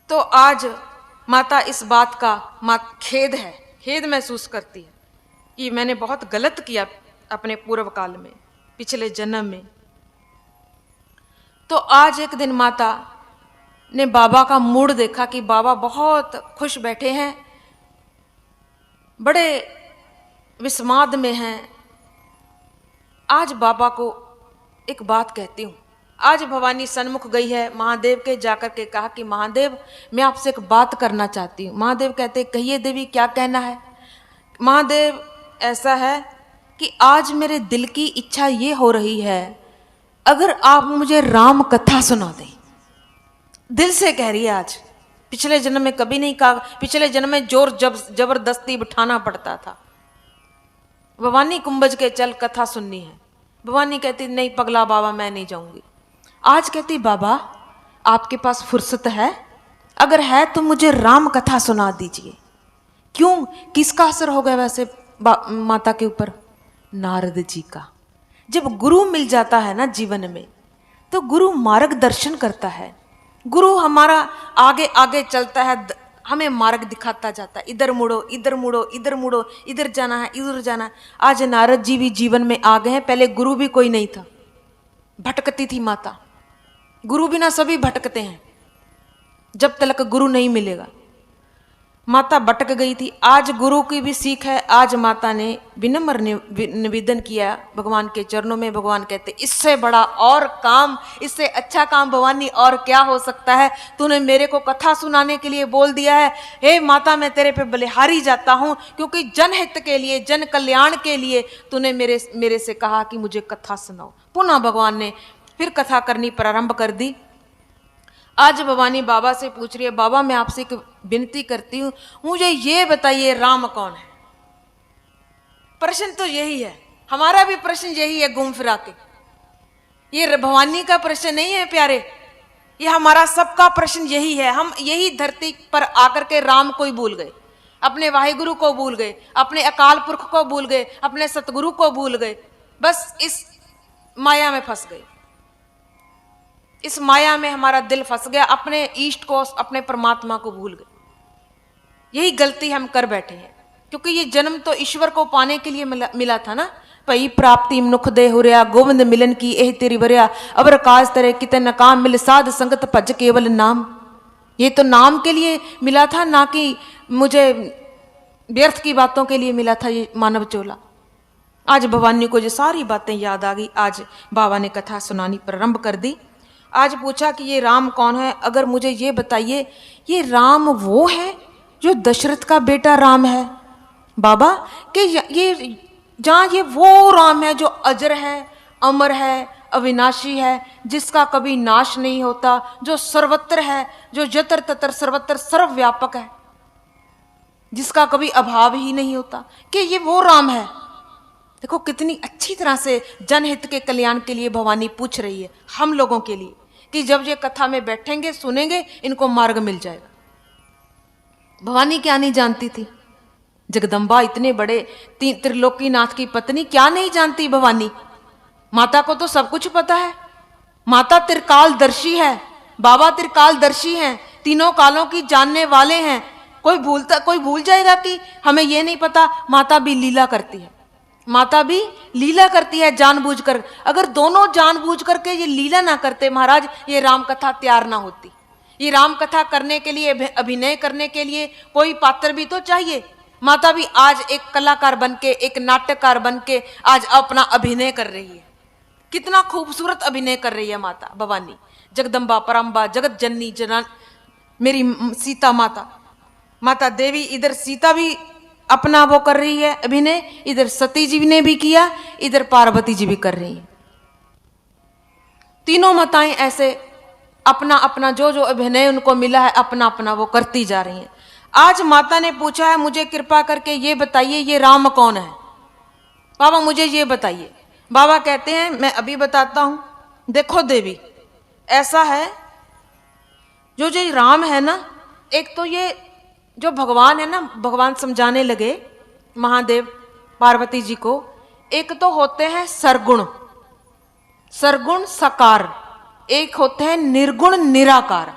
तो आज माता इस बात का खेद महसूस करती है कि मैंने बहुत गलत किया अपने पूर्व काल में, पिछले जन्म में। तो आज एक दिन माता ने बाबा का मूड देखा कि बाबा बहुत खुश बैठे हैं, बड़े विस्माद में हैं। आज बाबा को एक बात कहती हूँ। आज भवानी सन्मुख गई है महादेव के, जाकर के कहा कि महादेव मैं आपसे एक बात करना चाहती हूँ। महादेव कहते कहिए देवी, क्या कहना है? महादेव ऐसा है कि आज मेरे दिल की इच्छा ये हो रही है, अगर आप मुझे राम कथा सुना दें। दिल से कह रही है आज, पिछले जन्म में कभी नहीं कहा, पिछले जन्म में जोर जबरदस्ती बिठाना पड़ता था। भवानी कुंभज के चल कथा सुननी है। भवानी कहती नहीं पगला बाबा, मैं नहीं जाऊंगी। आज कहती बाबा आपके पास फुर्सत है? अगर है तो मुझे राम कथा सुना दीजिए। क्यों, किसका असर हो गया वैसे माता के ऊपर? नारद जी का। जब गुरु मिल जाता है ना जीवन में, तो गुरु मार्गदर्शन करता है, गुरु हमारा आगे आगे चलता है, हमें मार्ग दिखाता जाता है, इधर मुड़ो, इधर मुड़ो, इधर मुड़ो, इधर जाना है, इधर जाना है। आज नारद जी भी जीवन में आ गए हैं, पहले गुरु भी कोई नहीं था, भटकती थी माता। गुरु बिना सभी भटकते हैं, जब तक गुरु नहीं मिलेगा। माता भटक गई थी, आज गुरु की भी सीख है। आज माता ने विनम्र निवेदन किया भगवान के चरणों में। भगवान कहते इससे बड़ा और काम, इससे अच्छा काम भवानी और क्या हो सकता है। तूने मेरे को कथा सुनाने के लिए बोल दिया है। हे माता, मैं तेरे पे बलिहारी जाता हूँ, क्योंकि जनहित के लिए, जन कल्याण के लिए तूने मेरे से कहा कि मुझे कथा सुनाओ। पुनः भगवान ने फिर कथा करनी प्रारंभ कर दी। आज भवानी बाबा से पूछ रही है, बाबा मैं आपसे एक विनती करती हूं, मुझे ये बताइए राम कौन है। प्रश्न तो यही है, हमारा भी प्रश्न यही है घूम फिरा के। ये भवानी का प्रश्न नहीं है प्यारे, ये हमारा सबका प्रश्न यही है। हम यही धरती पर आकर के राम को ही भूल गए, अपने वाहिगुरु को भूल गए, अपने अकाल पुरख को भूल गए, अपने सतगुरु को भूल गए, बस इस माया में फंस गए। इस माया में हमारा दिल फंस गया, अपने ईष्ट को, अपने परमात्मा को भूल गए। यही गलती हम कर बैठे हैं, क्योंकि ये जन्म तो ईश्वर को पाने के लिए मिला था ना। पई प्राप्ति मनुख दे हुरिया, गोविंद मिलन की एह तेरी बरिया, अबर काज तेरे किते न काम, मिल साध संगत भज केवल नाम। ये तो नाम के लिए मिला था, ना कि मुझे व्यर्थ की बातों के लिए मिला था ये मानव चोला। आज भवानी को ये सारी बातें याद आ गई। आज बाबा ने कथा सुनानी प्रारंभ कर दी। आज पूछा कि ये राम कौन है। अगर मुझे ये बताइए, ये राम वो है जो दशरथ का बेटा राम है बाबा, कि ये जहाँ ये वो राम है जो अजर है, अमर है, अविनाशी है, जिसका कभी नाश नहीं होता, जो सर्वत्र है, जो जतर ततर सर्वत्र सर्वव्यापक है, जिसका कभी अभाव ही नहीं होता, कि ये वो राम है। देखो कितनी अच्छी तरह से जनहित के कल्याण के लिए भवानी पूछ रही है हम लोगों के लिए, कि जब ये कथा में बैठेंगे, सुनेंगे, इनको मार्ग मिल जाएगा। भवानी क्या नहीं जानती थी? जगदम्बा इतने बड़े त्रिलोकीनाथ की पत्नी, क्या नहीं जानती भवानी? माता को तो सब कुछ पता है। माता त्रिकालदर्शी है, बाबा त्रिकालदर्शी हैं, तीनों कालों की जानने वाले हैं। कोई भूल जाएगा कि हमें यह नहीं पता? माता भी लीला करती है, माता भी लीला करती है जानबूझकर। अगर दोनों जानबूझ करके ये लीला ना करते महाराज, ये राम कथा तैयार ना होती। ये राम कथा करने के लिए, अभिनय करने के लिए कोई पात्र भी तो चाहिए। माता भी आज एक कलाकार बनके, एक नाट्यकार बनके आज अपना अभिनय कर रही है। कितना खूबसूरत अभिनय कर रही है माता भवानी, जगदम्बा पराम्बा जगत जननी जना मेरी सीता माता, माता देवी। इधर सीता भी अपना वो कर रही है अभिनय, इधर सती जी ने भी किया, इधर पार्वती जी भी कर रही है। तीनों माताएं ऐसे अपना अपना जो जो अभिनय उनको मिला है, अपना अपना वो करती जा रही हैं। आज माता ने पूछा है, मुझे कृपा करके ये बताइए ये राम कौन है। बाबा मुझे ये बताइए। बाबा कहते हैं मैं अभी बताता हूं। देखो देवी, ऐसा है जो राम है ना, एक तो ये जो भगवान है ना, भगवान समझाने लगे महादेव पार्वती जी को, एक तो होते हैं सरगुण, सरगुण साकार, एक होते हैं निर्गुण निराकार।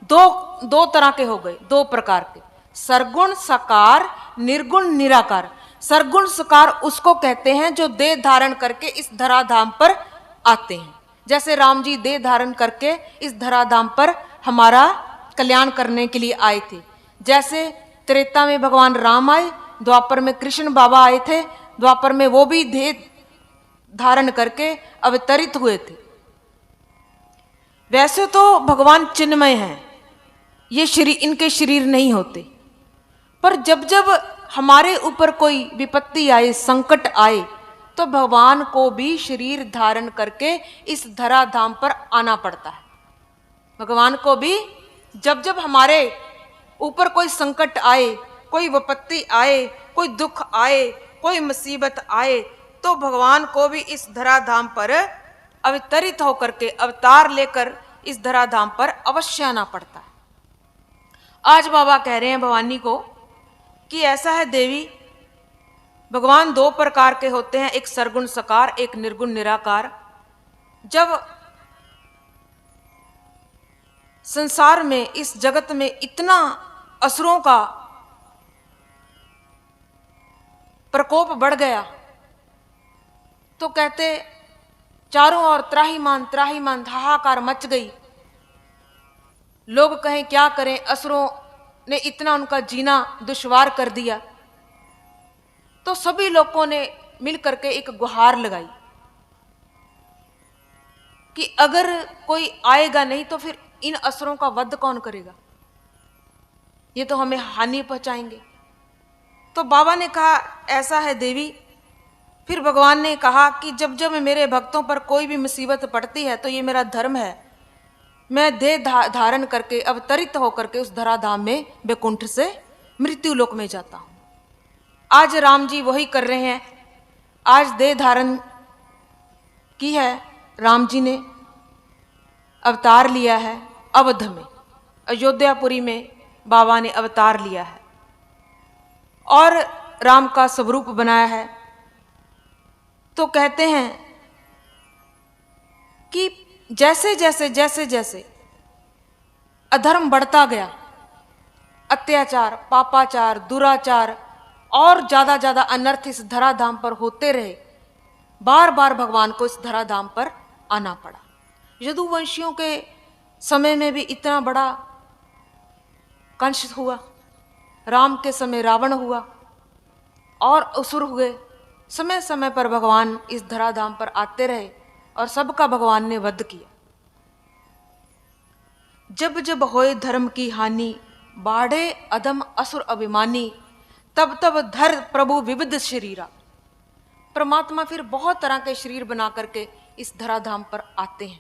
दो तरह के हो गए, दो प्रकार के, सरगुण साकार, निर्गुण निराकार। सरगुण साकार उसको कहते हैं जो देह धारण करके इस धराधाम पर आते हैं। जैसे राम जी देह धारण करके इस धराधाम पर हमारा कल्याण करने के लिए आए थे। जैसे त्रेता में भगवान राम आए, द्वापर में कृष्ण बाबा आए थे, द्वापर में वो भी देह धारण करके अवतरित हुए थे। वैसे तो भगवान चिन्मय हैं, ये शरीर, इनके शरीर नहीं होते, पर जब जब हमारे ऊपर कोई विपत्ति आए, संकट आए, तो भगवान को भी शरीर धारण करके इस धराधाम पर आना पड़ता है। भगवान को भी जब जब हमारे ऊपर कोई संकट आए, कोई विपत्ति आए, कोई दुख आए, कोई मुसीबत आए, तो भगवान को भी इस धराधाम पर अवतरित होकर के, अवतार लेकर इस धराधाम पर अवश्य आना पड़ता है। आज बाबा कह रहे हैं भवानी को कि ऐसा है देवी, भगवान दो प्रकार के होते हैं, एक सरगुण साकार, एक निर्गुण निराकार। जब संसार में, इस जगत में इतना असुरों का प्रकोप बढ़ गया, तो कहते चारों ओर त्राहिमाम हाहाकार मच गई। लोग कहें क्या करें, असुरों ने इतना उनका जीना दुश्वार कर दिया। तो सभी लोगों ने मिलकर के एक गुहार लगाई कि अगर कोई आएगा नहीं तो फिर इन असुरों का वध कौन करेगा, ये तो हमें हानि पहुंचाएंगे। तो बाबा ने कहा ऐसा है देवी। फिर भगवान ने कहा कि जब जब मेरे भक्तों पर कोई भी मुसीबत पड़ती है तो ये मेरा धर्म है, मैं देह धारण करके अवतरित होकर के उस धराधाम में बैकुंठ से मृत्यु लोक में जाता हूं। आज राम जी वही कर रहे हैं। आज देह धारण की है, राम जी ने अवतार लिया है अवध में, अयोध्यापुरी में बाबा ने अवतार लिया है और राम का स्वरूप बनाया है। तो कहते हैं कि जैसे जैसे जैसे जैसे अधर्म बढ़ता गया, अत्याचार, पापाचार, दुराचार और ज्यादा ज्यादा अनर्थ इस धराधाम पर होते रहे, बार बार भगवान को इस धराधाम पर आना पड़ा। यदुवंशियों के समय में भी इतना बड़ा कंस हुआ, राम के समय रावण हुआ और असुर हुए। समय समय पर भगवान इस धराधाम पर आते रहे और सबका भगवान ने वध किया। जब जब होए धर्म की हानि, बाढ़े अधम असुर अभिमानी, तब तब धर प्रभु विविध शरीरा। परमात्मा फिर बहुत तरह के शरीर बना करके इस धराधाम पर आते हैं।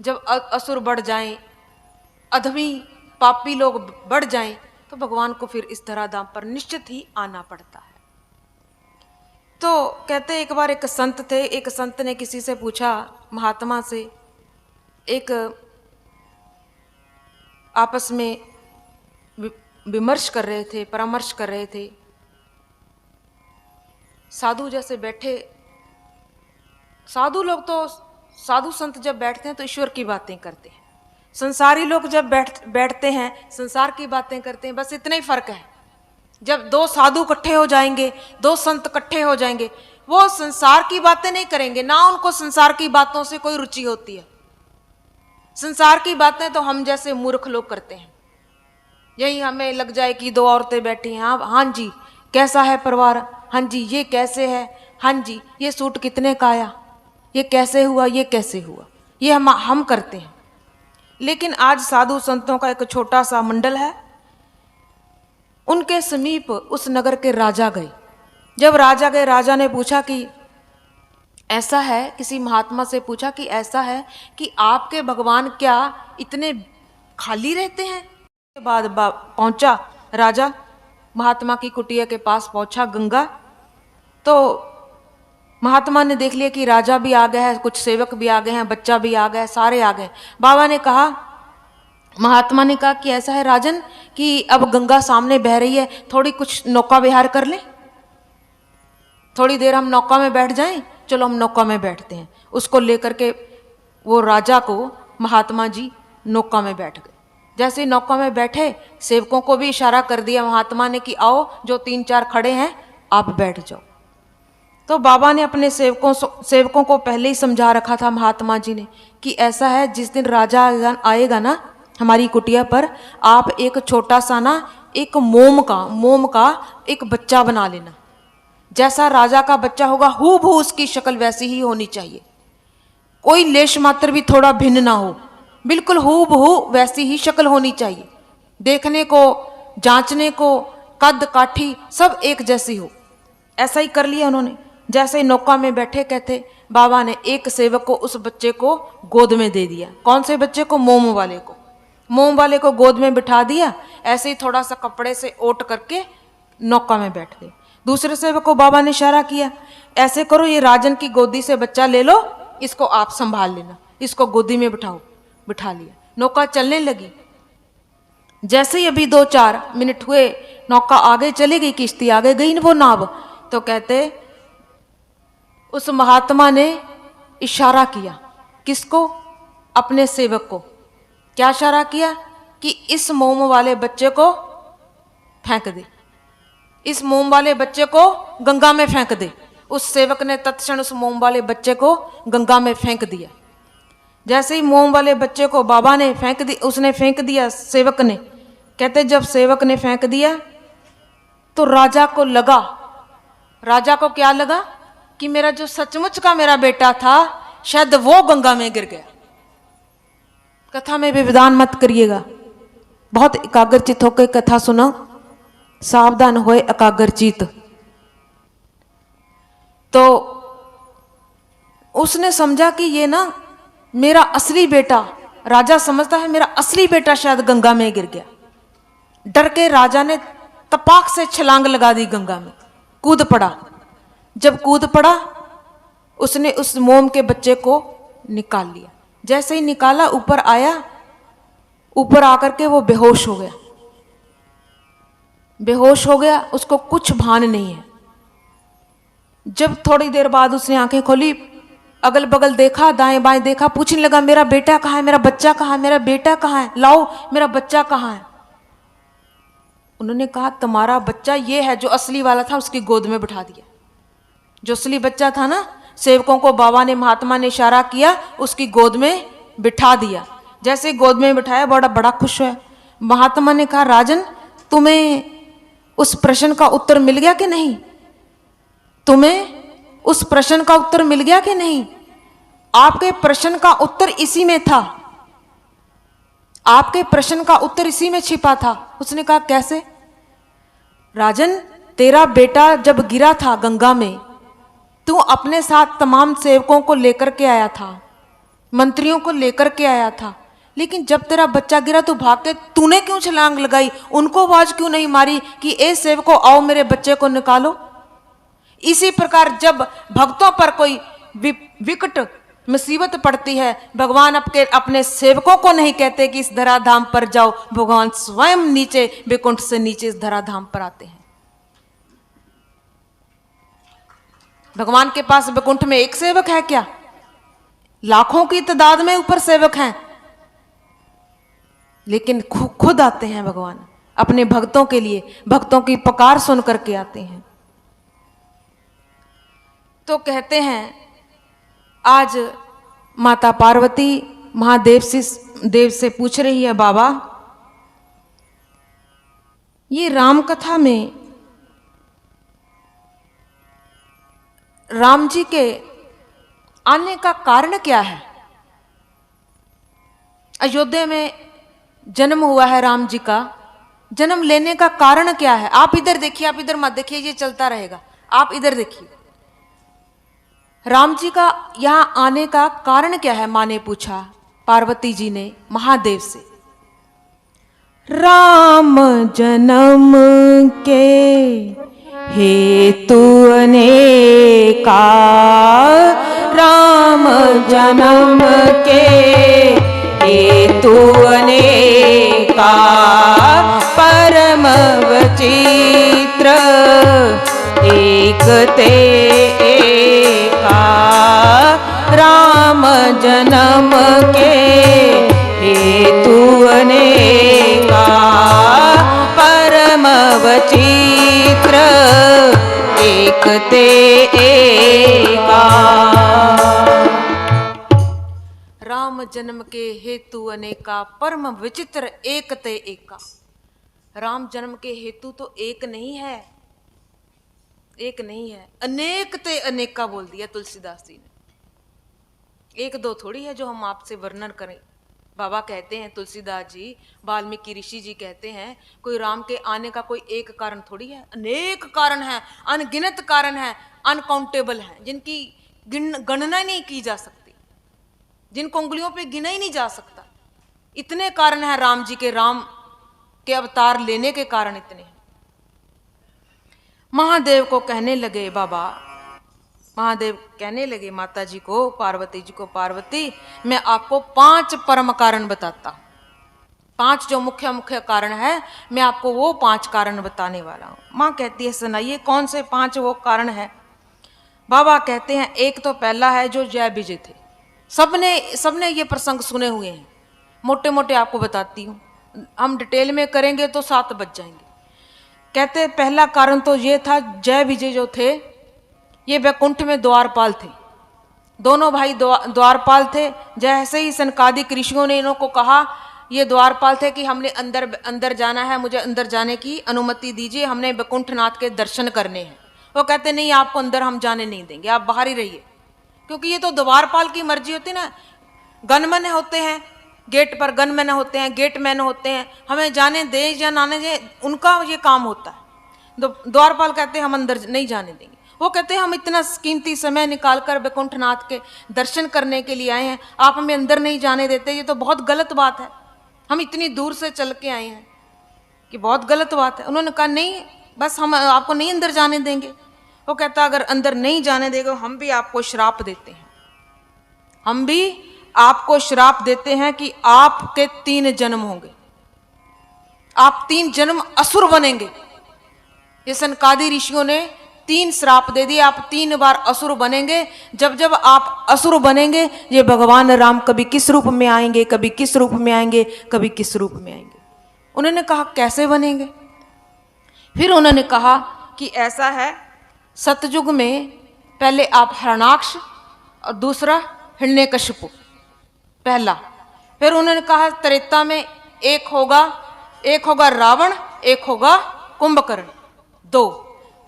जब असुर बढ़ जाएं, अधमी पापी लोग बढ़ जाएं, तो भगवान को फिर इस धराधाम पर निश्चित ही आना पड़ता है। तो कहते एक बार एक संत थे, एक संत ने किसी से पूछा, महात्मा से, एक आपस में विमर्श कर रहे थे, परामर्श कर रहे थे। साधु जैसे बैठे, साधु लोग तो, साधु संत जब बैठते हैं तो ईश्वर की बातें करते हैं, संसारी लोग जब बैठते हैं संसार की बातें करते हैं। बस इतना ही फर्क है। जब दो साधु इकट्ठे हो जाएंगे, दो संत इकट्ठे हो जाएंगे, वो संसार की बातें नहीं करेंगे, ना उनको संसार की बातों से कोई रुचि होती है। संसार की बातें तो हम जैसे मूर्ख लोग करते हैं। यही हमें लग जाए कि दो औरतें बैठी हैं, हाँ जी कैसा है परिवार, हाँ जी ये कैसे है, हाँ जी ये सूट कितने का आया, ये कैसे हुआ, ये कैसे हुआ, ये हम करते हैं। लेकिन आज साधु संतों का एक छोटा सा मंडल है। उनके समीप उस नगर के राजा गए। जब राजा गए, राजा ने पूछा कि ऐसा है, किसी महात्मा से पूछा कि ऐसा है कि आपके भगवान क्या इतने खाली रहते हैं। के बाद पहुंचा राजा, महात्मा की कुटिया के पास पहुंचा गंगा। तो महात्मा ने देख लिया कि राजा भी आ गया है, कुछ सेवक भी आ गए हैं, बच्चा भी आ गया है, सारे आ गए। बाबा ने कहा, महात्मा ने कहा कि ऐसा है राजन कि अब गंगा सामने बह रही है, थोड़ी कुछ नौका विहार कर लें, थोड़ी देर हम नौका में बैठ जाएं। चलो हम नौका में बैठते हैं। उसको लेकर के वो राजा को महात्मा जी नौका में बैठ गए। जैसे ही नौका में बैठे, सेवकों को भी इशारा कर दिया महात्मा ने कि आओ, जो 3-4 खड़े हैं आप बैठ जाओ। तो बाबा ने अपने सेवकों को पहले ही समझा रखा था महात्मा जी ने कि ऐसा है, जिस दिन राजा आएगा ना हमारी कुटिया पर, आप एक छोटा सा ना एक मोम का एक बच्चा बना लेना। जैसा राजा का बच्चा होगा हूबहू उसकी शक्ल वैसी ही होनी चाहिए, कोई लेश मात्र भी थोड़ा भिन्न ना हो, बिल्कुल हूबहू वैसी ही शक्ल होनी चाहिए। देखने को, जांचने को, कद काठी सब एक जैसी हो। ऐसा ही कर लिया उन्होंने। जैसे ही नौका में बैठे, कहते बाबा ने एक सेवक को उस बच्चे को गोद में दे दिया। कौन से बच्चे को? मोम वाले को। मोम वाले को गोद में बिठा दिया। ऐसे ही थोड़ा सा कपड़े से ओट करके नौका में बैठ गए। दूसरे सेवक को बाबा ने इशारा किया, ऐसे करो, ये राजन की गोदी से बच्चा ले लो, इसको आप संभाल लेना, इसको गोदी में बिठाओ। बिठा लिया। नौका चलने लगी। जैसे ही अभी 2-4 मिनट हुए, नौका आगे चली गई, किश्ती आगे गई वो नाव। तो कहते उस महात्मा ने इशारा किया, किसको? अपने सेवक को, क्या इशारा किया कि इस मोम वाले बच्चे को फेंक दे, इस मोम वाले बच्चे को गंगा में फेंक दे। उस सेवक ने तत्क्षण उस मोम वाले बच्चे को गंगा में फेंक दिया। जैसे ही मोम वाले बच्चे को बाबा ने फेंक दी, उसने फेंक दिया सेवक ने। कहते जब सेवक ने फेंक दिया तो राजा को लगा, राजा को क्या लगा कि मेरा जो सचमुच का मेरा बेटा था शायद वो गंगा में गिर गया। कथा में विवाद मत करिएगा, बहुत एकाग्रचित होकर कथा सुनो, सावधान होए एकाग्रचित। तो उसने समझा कि ये ना मेरा असली बेटा, राजा समझता है मेरा असली बेटा शायद गंगा में गिर गया। डर के राजा ने तपाक से छलांग लगा दी गंगा में, कूद पड़ा। जब कूद पड़ा उसने उस मोम के बच्चे को निकाल लिया। जैसे ही निकाला ऊपर आया, ऊपर आकर के वो बेहोश हो गया, बेहोश हो गया, उसको कुछ भान नहीं है। जब थोड़ी देर बाद उसने आंखें खोली, अगल बगल देखा, दाएं बाएं देखा, पूछने लगा मेरा बेटा कहाँ है, मेरा बच्चा कहाँ है, मेरा बेटा कहाँ है, लाओ मेरा बच्चा कहाँ है। उन्होंने कहा तुम्हारा बच्चा ये है जो असली वाला था, उसकी गोद में बिठा दिया। जो असली बच्चा था ना, सेवकों को बाबा ने, महात्मा ने इशारा किया, उसकी गोद में बिठा दिया। जैसे गोद में बिठाया बड़ा खुश हुआ। महात्मा ने कहा राजन तुम्हें उस प्रश्न का उत्तर मिल गया कि नहीं, तुम्हें उस प्रश्न का उत्तर मिल गया कि नहीं। आपके प्रश्न का उत्तर इसी में था, आपके प्रश्न का उत्तर इसी में छिपा था। उसने कहा कैसे। राजन तेरा बेटा जब गिरा था गंगा में, तू अपने साथ तमाम सेवकों को लेकर के आया था, मंत्रियों को लेकर के आया था, लेकिन जब तेरा बच्चा गिरा तो भाग के तूने क्यों छलांग लगाई, उनको आवाज क्यों नहीं मारी कि ए सेवको आओ मेरे बच्चे को निकालो। इसी प्रकार जब भक्तों पर कोई विकट मुसीबत पड़ती है, भगवान अपने सेवकों को नहीं कहते कि इस धराधाम पर जाओ, भगवान स्वयं नीचे वैकुंठ से नीचे इस धराधाम पर आते हैं। भगवान के पास वैकुंठ में एक सेवक है क्या, लाखों की तादाद में ऊपर सेवक हैं, लेकिन खुद आते हैं भगवान अपने भक्तों के लिए, भक्तों की पुकार सुन करके आते हैं। तो कहते हैं आज माता पार्वती महादेव से पूछ रही है बाबा ये राम कथा में राम जी के आने का कारण क्या है। अयोध्या में जन्म हुआ है राम जी का, जन्म लेने का कारण क्या है। आप इधर देखिए, आप इधर मत देखिए, ये चलता रहेगा, आप इधर देखिए। राम जी का यहां आने का कारण क्या है। मां ने पूछा, पार्वती जी ने महादेव से। राम जन्म के हेतु अनेका, राम जन्म के हेतु अनेका, परम विचित्र एक ते एका। राम जन्म के हेतु अनेका, परम विचित्र एक ते एका। राम जन्म के हेतु अनेका, परम विचित्र एक ते एका। राम जन्म के हेतु तो एक नहीं है, एक नहीं है, अनेक ते अनेका बोल दिया तुलसीदास जी ने। एक दो थोड़ी है जो हम आपसे वर्णन करें। बाबा कहते हैं, तुलसीदास जी, वाल्मीकि ऋषि जी कहते हैं, कोई राम के आने का कोई एक कारण थोड़ी है, अनेक कारण है, अनगिनत कारण है, अनकाउंटेबल है, जिनकी गणना नहीं की जा सकती, जिनको उंगलियों पे गिना ही नहीं जा सकता। इतने कारण है राम जी के, राम के अवतार लेने के कारण इतने हैं। महादेव को कहने लगे बाबा, महादेव कहने लगे माता जी को, पार्वती जी को, पार्वती मैं आपको 5 परम कारण बताता हूं। 5 जो मुख्य मुख्य कारण है, मैं आपको वो 5 कारण बताने वाला हूं। मां कहती है सुनाइए कौन से 5 वो कारण है। बाबा कहते हैं एक तो पहला है जो जय विजय थे, सबने ये प्रसंग सुने हुए हैं। मोटे मोटे आपको बताती हूँ, हम डिटेल में करेंगे तो 7 बज जाएंगे। कहते पहला कारण तो ये था, जय विजय जो थे ये वैकुंठ में द्वारपाल थे, दोनों भाई द्वारपाल थे। जैसे ही सनकादिक ऋषियों ने इनको कहा, ये द्वारपाल थे कि हमने अंदर जाना है, मुझे अंदर जाने की अनुमति दीजिए, हमने वैकुंठनाथ के दर्शन करने हैं। वो कहते नहीं, आपको अंदर हम जाने नहीं देंगे, आप बाहर ही रहिए, क्योंकि ये तो द्वारपाल की मर्जी होती ना। गनमैन होते हैं गेट पर, गनमैन होते हैं, गेटमैन होते हैं, हमें जाने दे या ना दे उनका ये काम होता है। द्वारपाल कहते हैं हम अंदर नहीं जाने देंगे। वो कहते हैं हम इतना कीमती समय निकालकर वैकुंठनाथ के दर्शन करने के लिए आए हैं, आप हमें अंदर नहीं जाने देते, ये तो बहुत गलत बात है, हम इतनी दूर से चल के आए हैं कि बहुत गलत बात है। उन्होंने कहा नहीं, बस हम आपको नहीं अंदर जाने देंगे। वो कहता अगर अंदर नहीं जाने देंगे हम भी आपको श्राप देते हैं, हम भी आपको श्राप देते हैं कि आपके 3 जन्म होंगे, आप 3 जन्म असुर बनेंगे। ये सनकादि ऋषियों ने 3 श्राप दे दिए, आप 3 बार असुर बनेंगे। जब जब आप असुर बनेंगे, ये भगवान राम कभी किस रूप में आएंगे, कभी किस रूप में आएंगे, कभी किस रूप में आएंगे। उन्होंने कहा कैसे बनेंगे? फिर उन्होंने कहा कि ऐसा है, सतयुग में पहले आप हरणाक्ष और दूसरा हिरण्यकशिपु पहला। फिर उन्होंने कहा त्रेता में एक होगा रावण, एक होगा कुंभकर्ण, 2।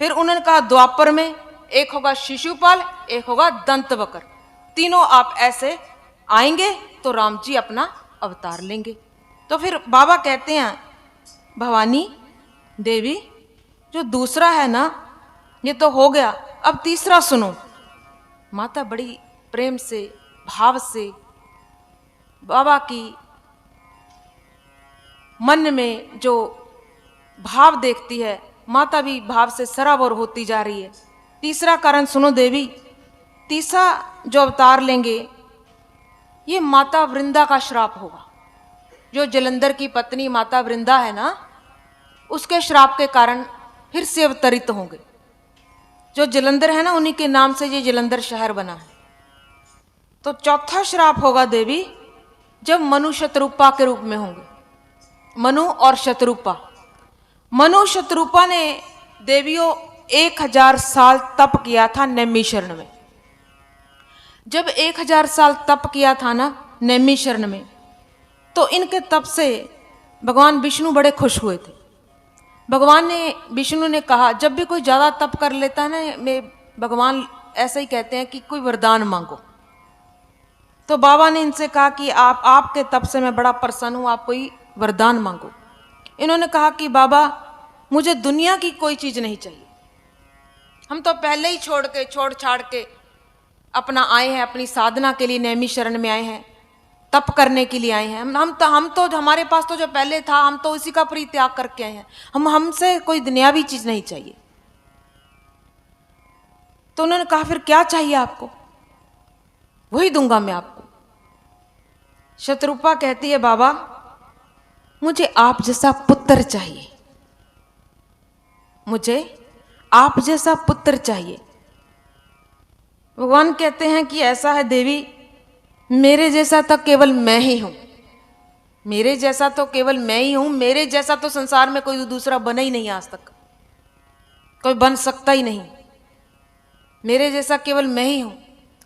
फिर उन्होंने कहा द्वापर में एक होगा शिशुपाल, एक होगा दंतवक्र, तीनों आप ऐसे आएंगे तो राम जी अपना अवतार लेंगे। तो फिर बाबा कहते हैं भवानी देवी जो दूसरा है ना ये तो हो गया, अब तीसरा सुनो। माता बड़ी प्रेम से भाव से बाबा की मन में जो भाव देखती है, माता भी भाव से सराबोर होती जा रही है। तीसरा कारण सुनो देवी, तीसरा जो अवतार लेंगे ये माता वृंदा का श्राप होगा। जो जलंधर की पत्नी माता वृंदा है ना, उसके श्राप के कारण फिर से अवतरित होंगे। जो जलंधर है ना, उन्हीं के नाम से ये जलंधर शहर बना है। तो चौथा श्राप होगा देवी जब मनु शतरूपा के रूप में होंगे, मनु और शतरूपा। मनु शतरूपा ने देवियों 1000 साल तप किया था नैमिषारण्य में। जब 1000 साल तप किया था ना नैमिषारण्य में, तो इनके तप से भगवान विष्णु बड़े खुश हुए थे। विष्णु ने कहा जब भी कोई ज़्यादा तप कर लेता है ना, मैं भगवान ऐसा ही कहते हैं कि कोई वरदान मांगो। तो बाबा ने इनसे कहा कि आपके तप से मैं बड़ा प्रसन्न हूँ, आप कोई वरदान मांगो। इन्होंने कहा कि बाबा मुझे दुनिया की कोई चीज़ नहीं चाहिए, हम तो पहले ही छोड़ छाड़ के अपना आए हैं, अपनी साधना के लिए नैमिषारण्य में आए हैं, तप करने के लिए आए हैं। हम तो हमारे पास तो जो पहले था हम तो इसी का परित्याग करके आए हैं, हमसे कोई दुनियावी चीज़ नहीं चाहिए। तो उन्होंने कहा फिर क्या चाहिए आपको? वही दूंगा मैं आपको। शतरूपा कहती है बाबा मुझे आप जैसा पुत्र चाहिए, मुझे आप जैसा पुत्र चाहिए। भगवान कहते हैं कि ऐसा है देवी, मेरे जैसा तो केवल मैं ही हूं, मेरे जैसा तो केवल मैं ही हूं, मेरे जैसा तो संसार में कोई दूसरा बना ही नहीं, आज तक कोई बन सकता ही नहीं, मेरे जैसा केवल मैं ही हूं।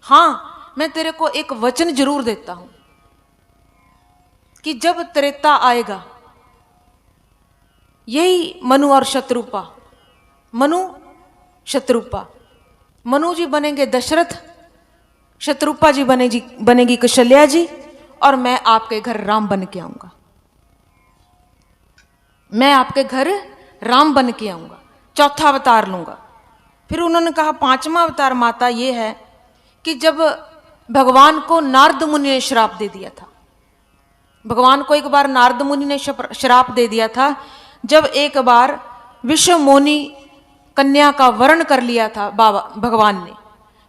हाँ मैं तेरे को एक वचन जरूर देता हूं कि जब त्रेता आएगा, यही मनु और शतरूपा, मनु शतरूपा, मनु जी बनेंगे दशरथ, शतरूपा जी बनेगी कौशल्या जी, और मैं आपके घर राम बन के आऊंगा, मैं आपके घर राम बन के आऊंगा, चौथा अवतार लूंगा। फिर उन्होंने कहा 5वां अवतार माता ये है कि जब भगवान को नारद मुनि ने श्राप दे दिया था, भगवान को एक बार नारद मुनि ने श्राप दे दिया था, जब एक बार विश्व मोनी कन्या का वरण कर लिया था बाबा भगवान ने।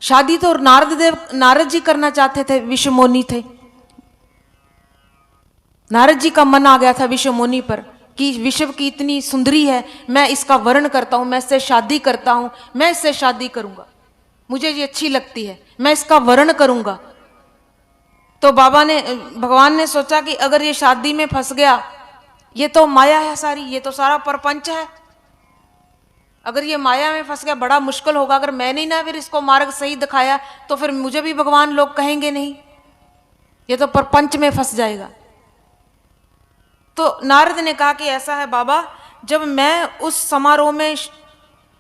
शादी तो नारद जी करना चाहते थे, विश्व मोनी थे, नारद जी का मन आ गया था विश्व मोनी पर कि विश्व की इतनी सुंदरी है, मैं इसका वर्ण करता हूं, मैं इससे शादी करता हूं, मैं इससे शादी करूंगा, मुझे ये अच्छी लगती है, मैं इसका वर्ण करूंगा। तो भगवान ने सोचा कि अगर ये शादी में फंस गया, ये तो माया है सारी, ये तो सारा प्रपंच है, अगर ये माया में फंस गया बड़ा मुश्किल होगा। अगर मैंने ही ना फिर इसको मार्ग सही दिखाया तो फिर मुझे भी भगवान लोग कहेंगे नहीं, ये तो प्रपंच में फंस जाएगा। तो नारद ने कहा कि ऐसा है बाबा, जब मैं उस समारोह में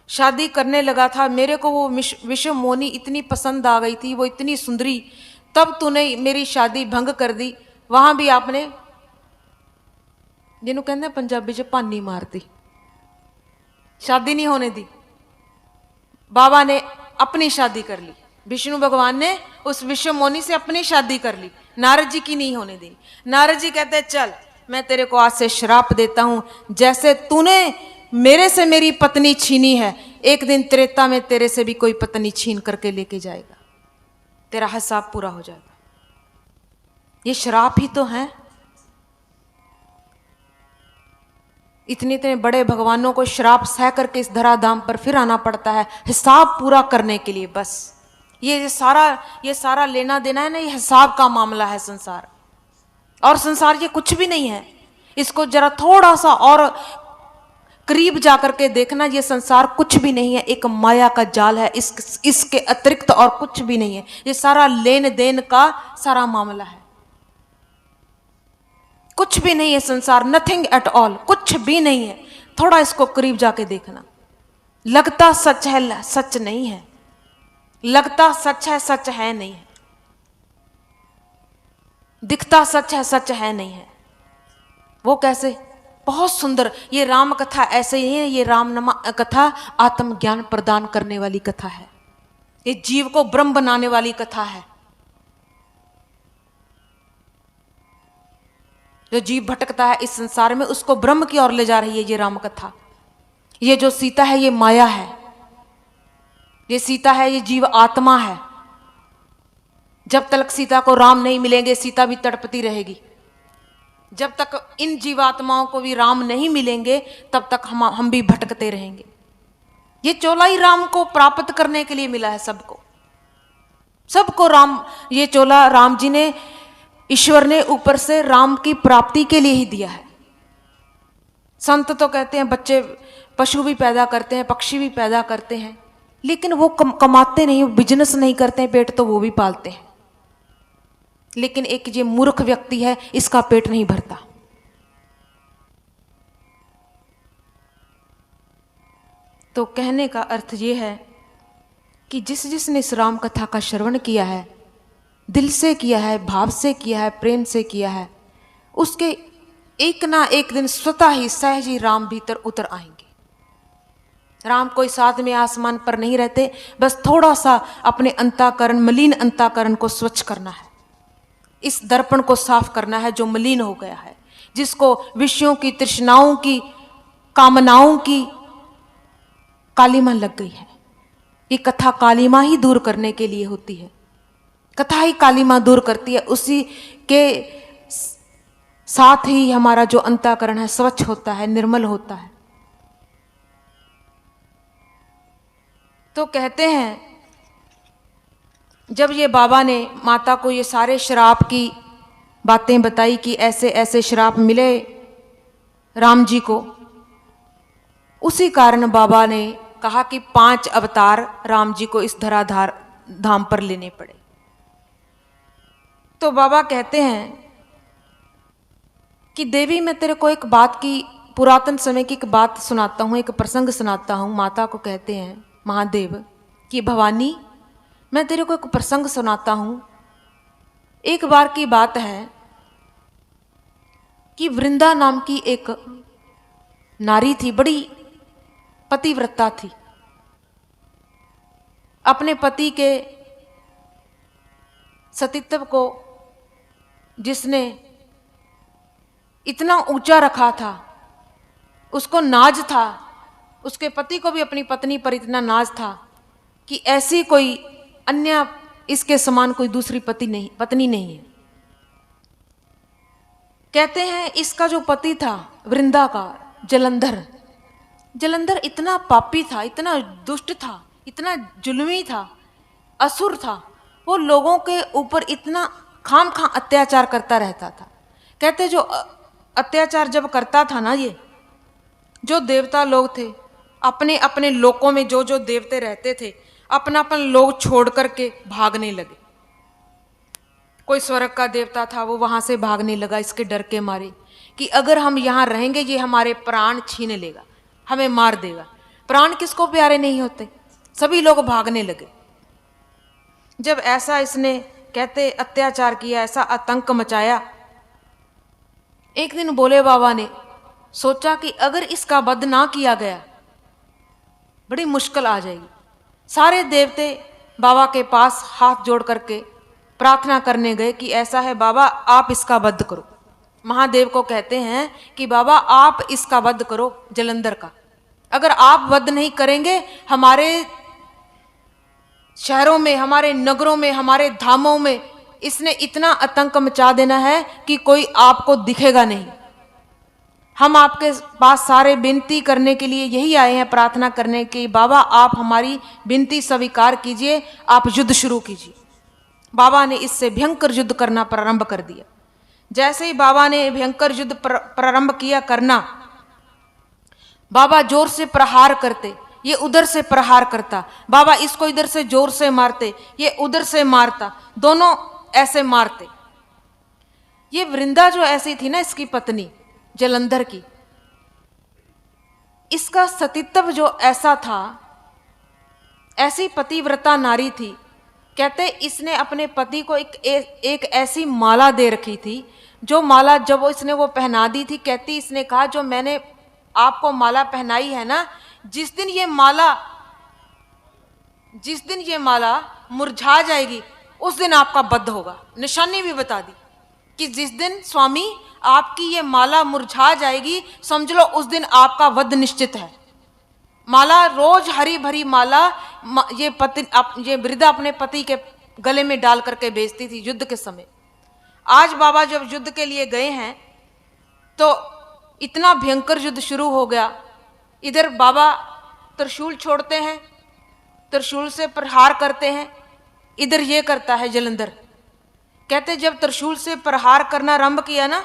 शादी करने लगा था, मेरे को वो विश्व मोनी इतनी पसंद आ गई थी, वो इतनी सुंदरी, तब तूने मेरी शादी भंग कर दी। वहां भी आपने जिन्हों कहते हैं पंजाबी च भानी मारती, शादी नहीं होने दी। बाबा ने अपनी शादी कर ली, विष्णु भगवान ने उस विश्व मोनी से अपनी शादी कर ली, नारद जी की नहीं होने दी। नारद जी कहते चल मैं तेरे को आज से श्राप देता हूं, जैसे तूने मेरे से मेरी पत्नी छीनी है, एक दिन त्रेता में तेरे से भी कोई पत्नी छीन करके लेके जाएगा, तेरा हिसाब पूरा हो जाएगा। ये श्राप ही तो है। इतने इतने बड़े भगवानों को श्राप सह करके इस धराधाम पर फिर आना पड़ता है हिसाब पूरा करने के लिए। बस ये सारा लेना देना है ना, ये हिसाब का मामला है संसार। और संसार ये कुछ भी नहीं है, इसको जरा थोड़ा सा और करीब जाकर के देखना, ये संसार कुछ भी नहीं है, एक माया का जाल है, इसके अतिरिक्त और कुछ भी नहीं है। ये सारा लेन देन का सारा मामला है, कुछ भी नहीं है संसार, नथिंग एट ऑल, कुछ भी नहीं है। थोड़ा इसको करीब जाके देखना, लगता सच है सच नहीं है, लगता सच है सच है नहीं है, दिखता सच है सच है नहीं है। वो कैसे? बहुत सुंदर। ये राम कथा ऐसे ही है, ये राम कथा आत्मज्ञान प्रदान करने वाली कथा है, ये जीव को ब्रह्म बनाने वाली कथा है। जो जीव भटकता है इस संसार में, उसको ब्रह्म की ओर ले जा रही है ये राम कथा। ये जो सीता है ये माया है, ये सीता है ये जीव आत्मा है। जब तक सीता को राम नहीं मिलेंगे सीता भी तड़पती रहेगी, जब तक इन जीवात्माओं को भी राम नहीं मिलेंगे तब तक हम भी भटकते रहेंगे। ये चोला ही राम को प्राप्त करने के लिए मिला है सबको राम, ये चोला राम जी ने, ईश्वर ने ऊपर से राम की प्राप्ति के लिए ही दिया है। संत तो कहते हैं बच्चे पशु भी पैदा करते हैं, पक्षी भी पैदा करते हैं, लेकिन वो कमाते नहीं, बिजनेस नहीं करते हैं, पेट तो वो भी पालते हैं, लेकिन एक ये मूर्ख व्यक्ति है इसका पेट नहीं भरता। तो कहने का अर्थ ये है कि जिसने इस राम कथा का श्रवण किया है, दिल से किया है, भाव से किया है, प्रेम से किया है, उसके एक ना एक दिन स्वतः ही सहज ही राम भीतर उतर आएंगे। राम कोई साथ में आसमान पर नहीं रहते, बस थोड़ा सा अपने अंतःकरण, मलिन अंतःकरण को स्वच्छ करना है, इस दर्पण को साफ करना है जो मलिन हो गया है, जिसको विषयों की, तृष्णाओं की, कामनाओं की कालीमा लग गई है। ये कथा कालीमा ही दूर करने के लिए होती है, कथा ही कालीमा दूर करती है, उसी के साथ ही हमारा जो अंतःकरण है स्वच्छ होता है, निर्मल होता है। तो कहते हैं जब ये बाबा ने माता को ये सारे श्राप की बातें बताई कि ऐसे ऐसे श्राप मिले राम जी को, उसी कारण बाबा ने कहा कि 5 अवतार राम जी को इस धराधार धाम पर लेने पड़े। तो बाबा कहते हैं कि देवी मैं तेरे को एक बात की, पुरातन समय की एक बात सुनाता हूँ, एक प्रसंग सुनाता हूँ। माता को कहते हैं महादेव कि भवानी मैं तेरे को एक प्रसंग सुनाता हूँ। एक बार की बात है कि वृंदा नाम की एक नारी थी, बड़ी पतिव्रता थी। अपने पति के सतीत्व को जिसने इतना ऊंचा रखा था, उसको नाज था, उसके पति को भी अपनी पत्नी पर इतना नाज था कि ऐसी कोई अन्य इसके समान कोई दूसरी पत्नी नहीं है। कहते हैं इसका जो पति था वृंदा का, जलंधर इतना पापी था, इतना दुष्ट था, इतना जुल्मी था, असुर था। वो लोगों के ऊपर इतना खाम खा अत्याचार करता रहता था। कहते जो अत्याचार जब करता था ना, ये जो देवता लोग थे अपने अपने लोकों में जो जो देवते रहते थे अपना अपन लोग छोड़ करके भागने लगे। कोई स्वर्ग का देवता था वो वहां से भागने लगा इसके डर के मारे कि अगर हम यहां रहेंगे ये हमारे प्राण छीन लेगा, हमें मार देगा। प्राण किसको प्यारे नहीं होते, सभी लोग भागने लगे। जब ऐसा इसने कहते अत्याचार किया, ऐसा आतंक मचाया, एक दिन भोले बाबा ने सोचा कि अगर इसका वध ना किया गया बड़ी मुश्किल आ जाएगी। सारे देवते बाबा के पास हाथ जोड़ करके प्रार्थना करने गए कि ऐसा है बाबा आप इसका वध करो। महादेव को कहते हैं कि बाबा आप इसका वध करो जलंधर का, अगर आप वध नहीं करेंगे हमारे शहरों में, हमारे नगरों में, हमारे धामों में इसने इतना आतंक मचा देना है कि कोई आपको दिखेगा नहीं। हम आपके पास सारे विनती करने के लिए यही आए हैं, प्रार्थना करने की बाबा आप हमारी विनती स्वीकार कीजिए, आप युद्ध शुरू कीजिए। बाबा ने इससे भयंकर युद्ध करना प्रारंभ कर दिया। जैसे ही बाबा ने भयंकर युद्ध प्रारंभ किया करना, बाबा जोर से प्रहार करते, ये उधर से प्रहार करता, बाबा इसको इधर से जोर से मारते, ये उधर से मारता, दोनों ऐसे मारते। ये वृंदा जो ऐसी थी ना, इसकी पत्नी जलंधर की, इसका सतीत्व जो ऐसा था, ऐसी पतिव्रता नारी थी। कहते इसने अपने पति को एक ऐसी माला दे रखी थी, जो माला जब वो इसने वो पहना दी थी, कहती इसने कहा जो मैंने आपको माला पहनाई है ना, जिस दिन ये माला मुरझा जाएगी उस दिन आपका वध होगा। निशानी भी बता दी कि जिस दिन स्वामी आपकी ये माला मुरझा जाएगी समझ लो उस दिन आपका वध निश्चित है। माला रोज हरी भरी माला ये वृद्धा अपने पति के गले में डाल करके बेचती थी युद्ध के समय। आज बाबा जब युद्ध के लिए गए हैं तो इतना भयंकर युद्ध शुरू हो गया। इधर बाबा त्रिशूल छोड़ते हैं, त्रिशूल से प्रहार करते हैं, इधर ये करता है जलंधर। कहते जब त्रिशूल से प्रहार करना आरंभ किया ना,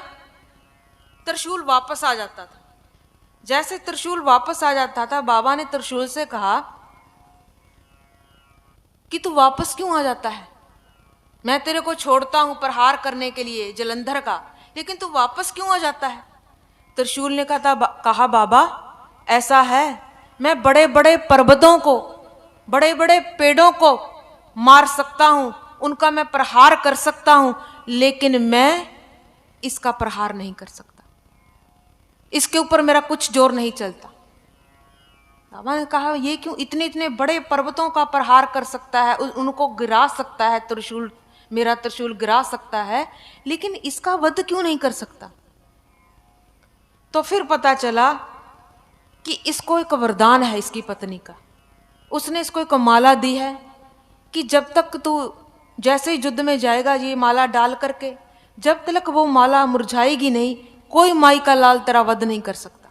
त्रिशूल वापस आ जाता था। जैसे त्रिशूल वापस आ जाता था, बाबा ने त्रिशूल से कहा कि तू वापस क्यों आ जाता है, मैं तेरे को छोड़ता हूं प्रहार करने के लिए जलंधर का, लेकिन तू वापस क्यों आ जाता है। त्रिशूल ने कहा बाबा ऐसा है, मैं बड़े बड़े पर्वतों को, बड़े बड़े पेड़ों को मार सकता हूं, उनका मैं प्रहार कर सकता हूं, लेकिन मैं इसका प्रहार नहीं कर सकता, इसके ऊपर मेरा कुछ जोर नहीं चलता। बाबा ने कहा ये क्यों, इतने इतने बड़े पर्वतों का प्रहार कर सकता है, उनको गिरा सकता है त्रिशूल, मेरा त्रिशूल गिरा सकता है, लेकिन इसका वध क्यों नहीं कर सकता। तो फिर पता चला कि इसको एक वरदान है इसकी पत्नी का। उसने इसको एक माला दी है कि जब तक तू जैसे ही युद्ध में जाएगा ये माला डाल करके, जब तक वो माला मुरझाएगी नहीं, कोई माई का लाल तेरा वध नहीं कर सकता।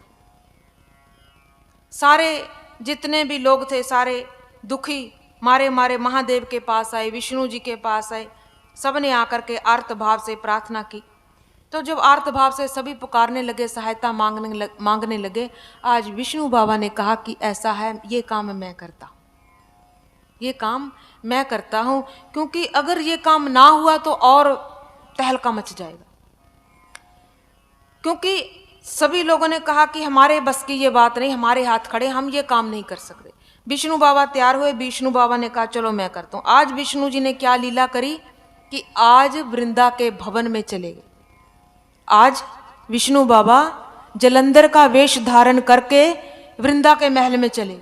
सारे जितने भी लोग थे सारे दुखी मारे मारे महादेव के पास आए, विष्णु जी के पास आए, सबने आकर के आर्त भाव से प्रार्थना की। तो जब आर्त भाव से सभी पुकारने लगे, सहायता मांगने लगे, आज विष्णु बाबा ने कहा कि ऐसा है, ये काम मैं करता हूँ, ये काम मैं करता हूँ, क्योंकि अगर ये काम ना हुआ तो और तहलका मच जाएगा। क्योंकि सभी लोगों ने कहा कि हमारे बस की ये बात नहीं, हमारे हाथ खड़े, हम ये काम नहीं कर सकते। विष्णु बाबा तैयार हुए, विष्णु बाबा ने कहा चलो मैं करता हूँ। आज विष्णु जी ने क्या लीला करी कि आज वृंदा के भवन में चले गए। आज विष्णु बाबा जलंधर का वेश धारण करके वृंदा के महल में चले,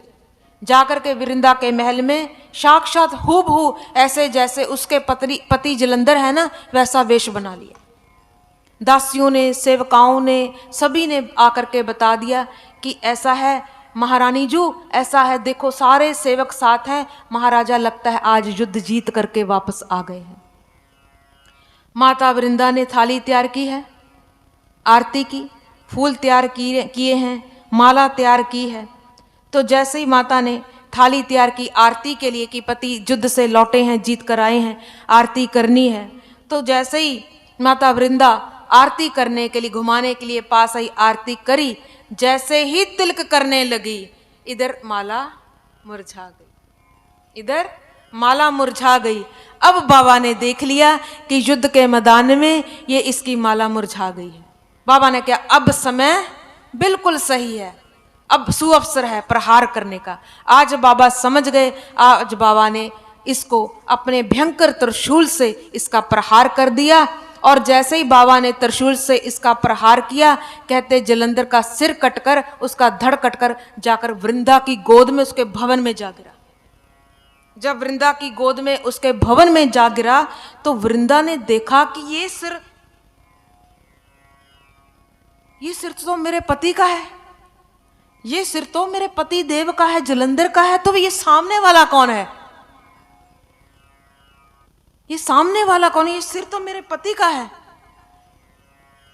जाकर के वृंदा के महल में साक्षात हूबहू ऐसे जैसे उसके पति जलंधर है ना, वैसा वेश बना लिया। दासियों ने, सेवकाओं ने, सभी ने आकर के बता दिया कि ऐसा है महारानी जू, ऐसा है, देखो सारे सेवक साथ हैं, महाराजा लगता है आज युद्ध जीत करके वापस आ गए हैं। माता वृंदा ने थाली तैयार की है, आरती की, फूल तैयार किए हैं, माला तैयार की है। तो जैसे ही माता ने थाली तैयार की आरती के लिए कि पति युद्ध से लौटे हैं, जीत कर आए हैं, आरती करनी है, तो जैसे ही माता वृंदा आरती करने के लिए, घुमाने के लिए पास आई, आरती करी, जैसे ही तिलक करने लगी, इधर माला मुरझा गई, इधर माला मुरझा गई। अब बाबा ने देख लिया कि युद्ध के मैदान में ये इसकी माला मुरझा गई है। बाबा ने कहा अब समय बिल्कुल सही है, अब सुअवसर है प्रहार करने का। आज बाबा समझ गए, आज बाबा ने इसको अपने भयंकर त्रिशूल से इसका प्रहार कर दिया। और जैसे ही बाबा ने त्रिशूल से इसका प्रहार किया, कहते जलंधर का सिर कटकर, उसका धड़ कटकर जाकर वृंदा की गोद में उसके भवन में जा गिरा। जब वृंदा की गोद में उसके भवन में जा गिरा तो वृंदा ने देखा कि ये सिर तो मेरे पति का है, ये सिर तो मेरे पति देव का है, जलंधर का है, तो ये सामने वाला कौन है? ये सामने वाला कौन है? ये सिर तो मेरे पति का है।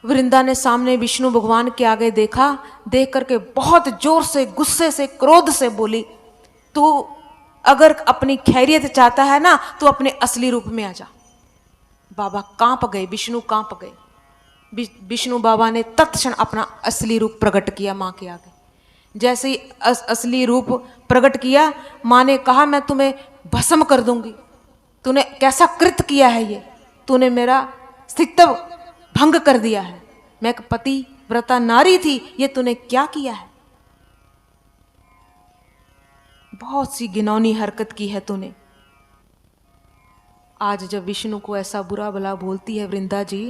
वृंदा ने सामने विष्णु भगवान के आगे देखा, देख करके बहुत जोर से, गुस्से से, क्रोध से बोली, तू अगर अपनी खैरियत चाहता है ना तो अपने असली रूप में आ जा। बाबा कांप गए, विष्णु कांप गए। विष्णु बाबा ने तत्क्षण अपना असली रूप प्रकट किया मां के आगे। जैसे ही असली रूप प्रकट किया, मां ने कहा मैं तुम्हें भस्म कर दूंगी, तूने कैसा कृत्य किया है, ये तूने मेरा अस्तित्व भंग कर दिया है, मैं एक पति व्रता नारी थी, ये तूने क्या किया है, बहुत सी घिनौनी हरकत की है तूने। आज जब विष्णु को ऐसा बुरा भला बोलती है वृंदा जी,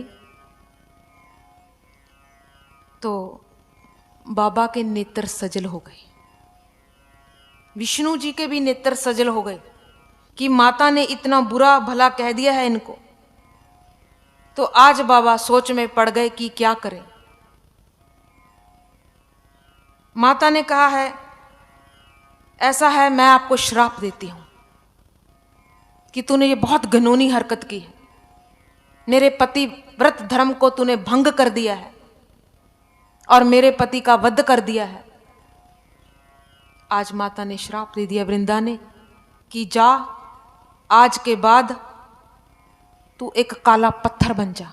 तो बाबा के नेत्र सजल हो गए, विष्णु जी के भी नेत्र सजल हो गए कि माता ने इतना बुरा भला कह दिया है इनको। तो आज बाबा सोच में पड़ गए कि क्या करें। माता ने कहा है ऐसा है, मैं आपको श्राप देती हूं कि तूने ये बहुत घिनौनी हरकत की है, मेरे पति व्रत धर्म को तूने भंग कर दिया है और मेरे पति का वध कर दिया है। आज माता ने श्राप दे दिया वृंदा ने कि जा, आज के बाद तू एक काला पत्थर बन जा।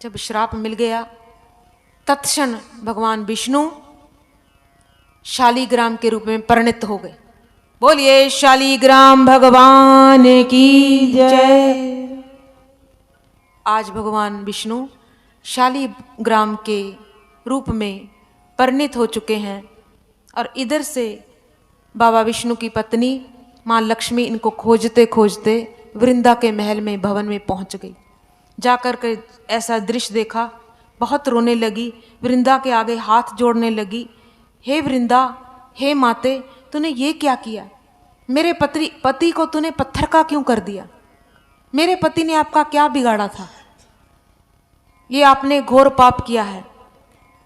जब श्राप मिल गया, तत्क्षण भगवान विष्णु शालीग्राम के रूप में परिणत हो गए। बोलिए शालीग्राम भगवान की जय। आज भगवान विष्णु शालीग्राम के रूप में परिणत हो चुके हैं और इधर से बाबा विष्णु की पत्नी मां लक्ष्मी इनको खोजते खोजते वृंदा के महल में, भवन में पहुंच गई। जाकर के ऐसा दृश्य देखा, बहुत रोने लगी, वृंदा के आगे हाथ जोड़ने लगी, हे वृंदा, हे माते, तूने ये क्या किया? मेरे पति को तूने पत्थर का क्यों कर दिया? मेरे पति ने आपका क्या बिगाड़ा था? ये आपने घोर पाप किया है।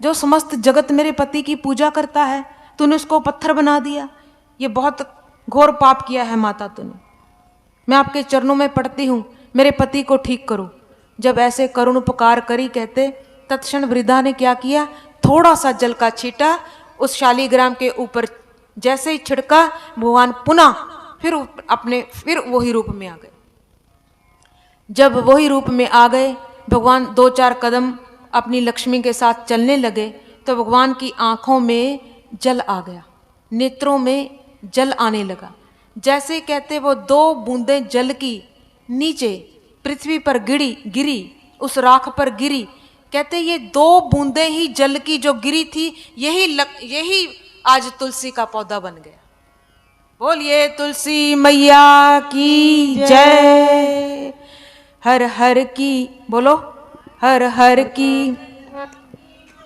जो समस्त जगत मेरे पति की पूजा करता है, तूने उसको पत्थर बना दिया। ये बहुत घोर पाप किया है माता तूने। मैं आपके चरणों में पड़ती हूँ, मेरे पति को ठीक करो। जब ऐसे करुण पुकार करी, कहते तत्क्षण वृद्धा ने क्या किया, थोड़ा सा जल का छींटा उस शालीग्राम के ऊपर जैसे ही छिड़का, भगवान पुनः फिर वही रूप में आ गए। जब वही रूप में आ गए, भगवान 2-4 कदम अपनी लक्ष्मी के साथ चलने लगे तो भगवान की आंखों में जल आ गया, नेत्रों में जल आने लगा। जैसे कहते वो 2 बूंदें जल की नीचे पृथ्वी पर गिरी, उस राख पर गिरी। कहते ये 2 बूंदें ही जल की जो गिरी थी, यही आज तुलसी का पौधा बन गया। बोलिए तुलसी मैया की जय। हर हर की बोलो, हर हर की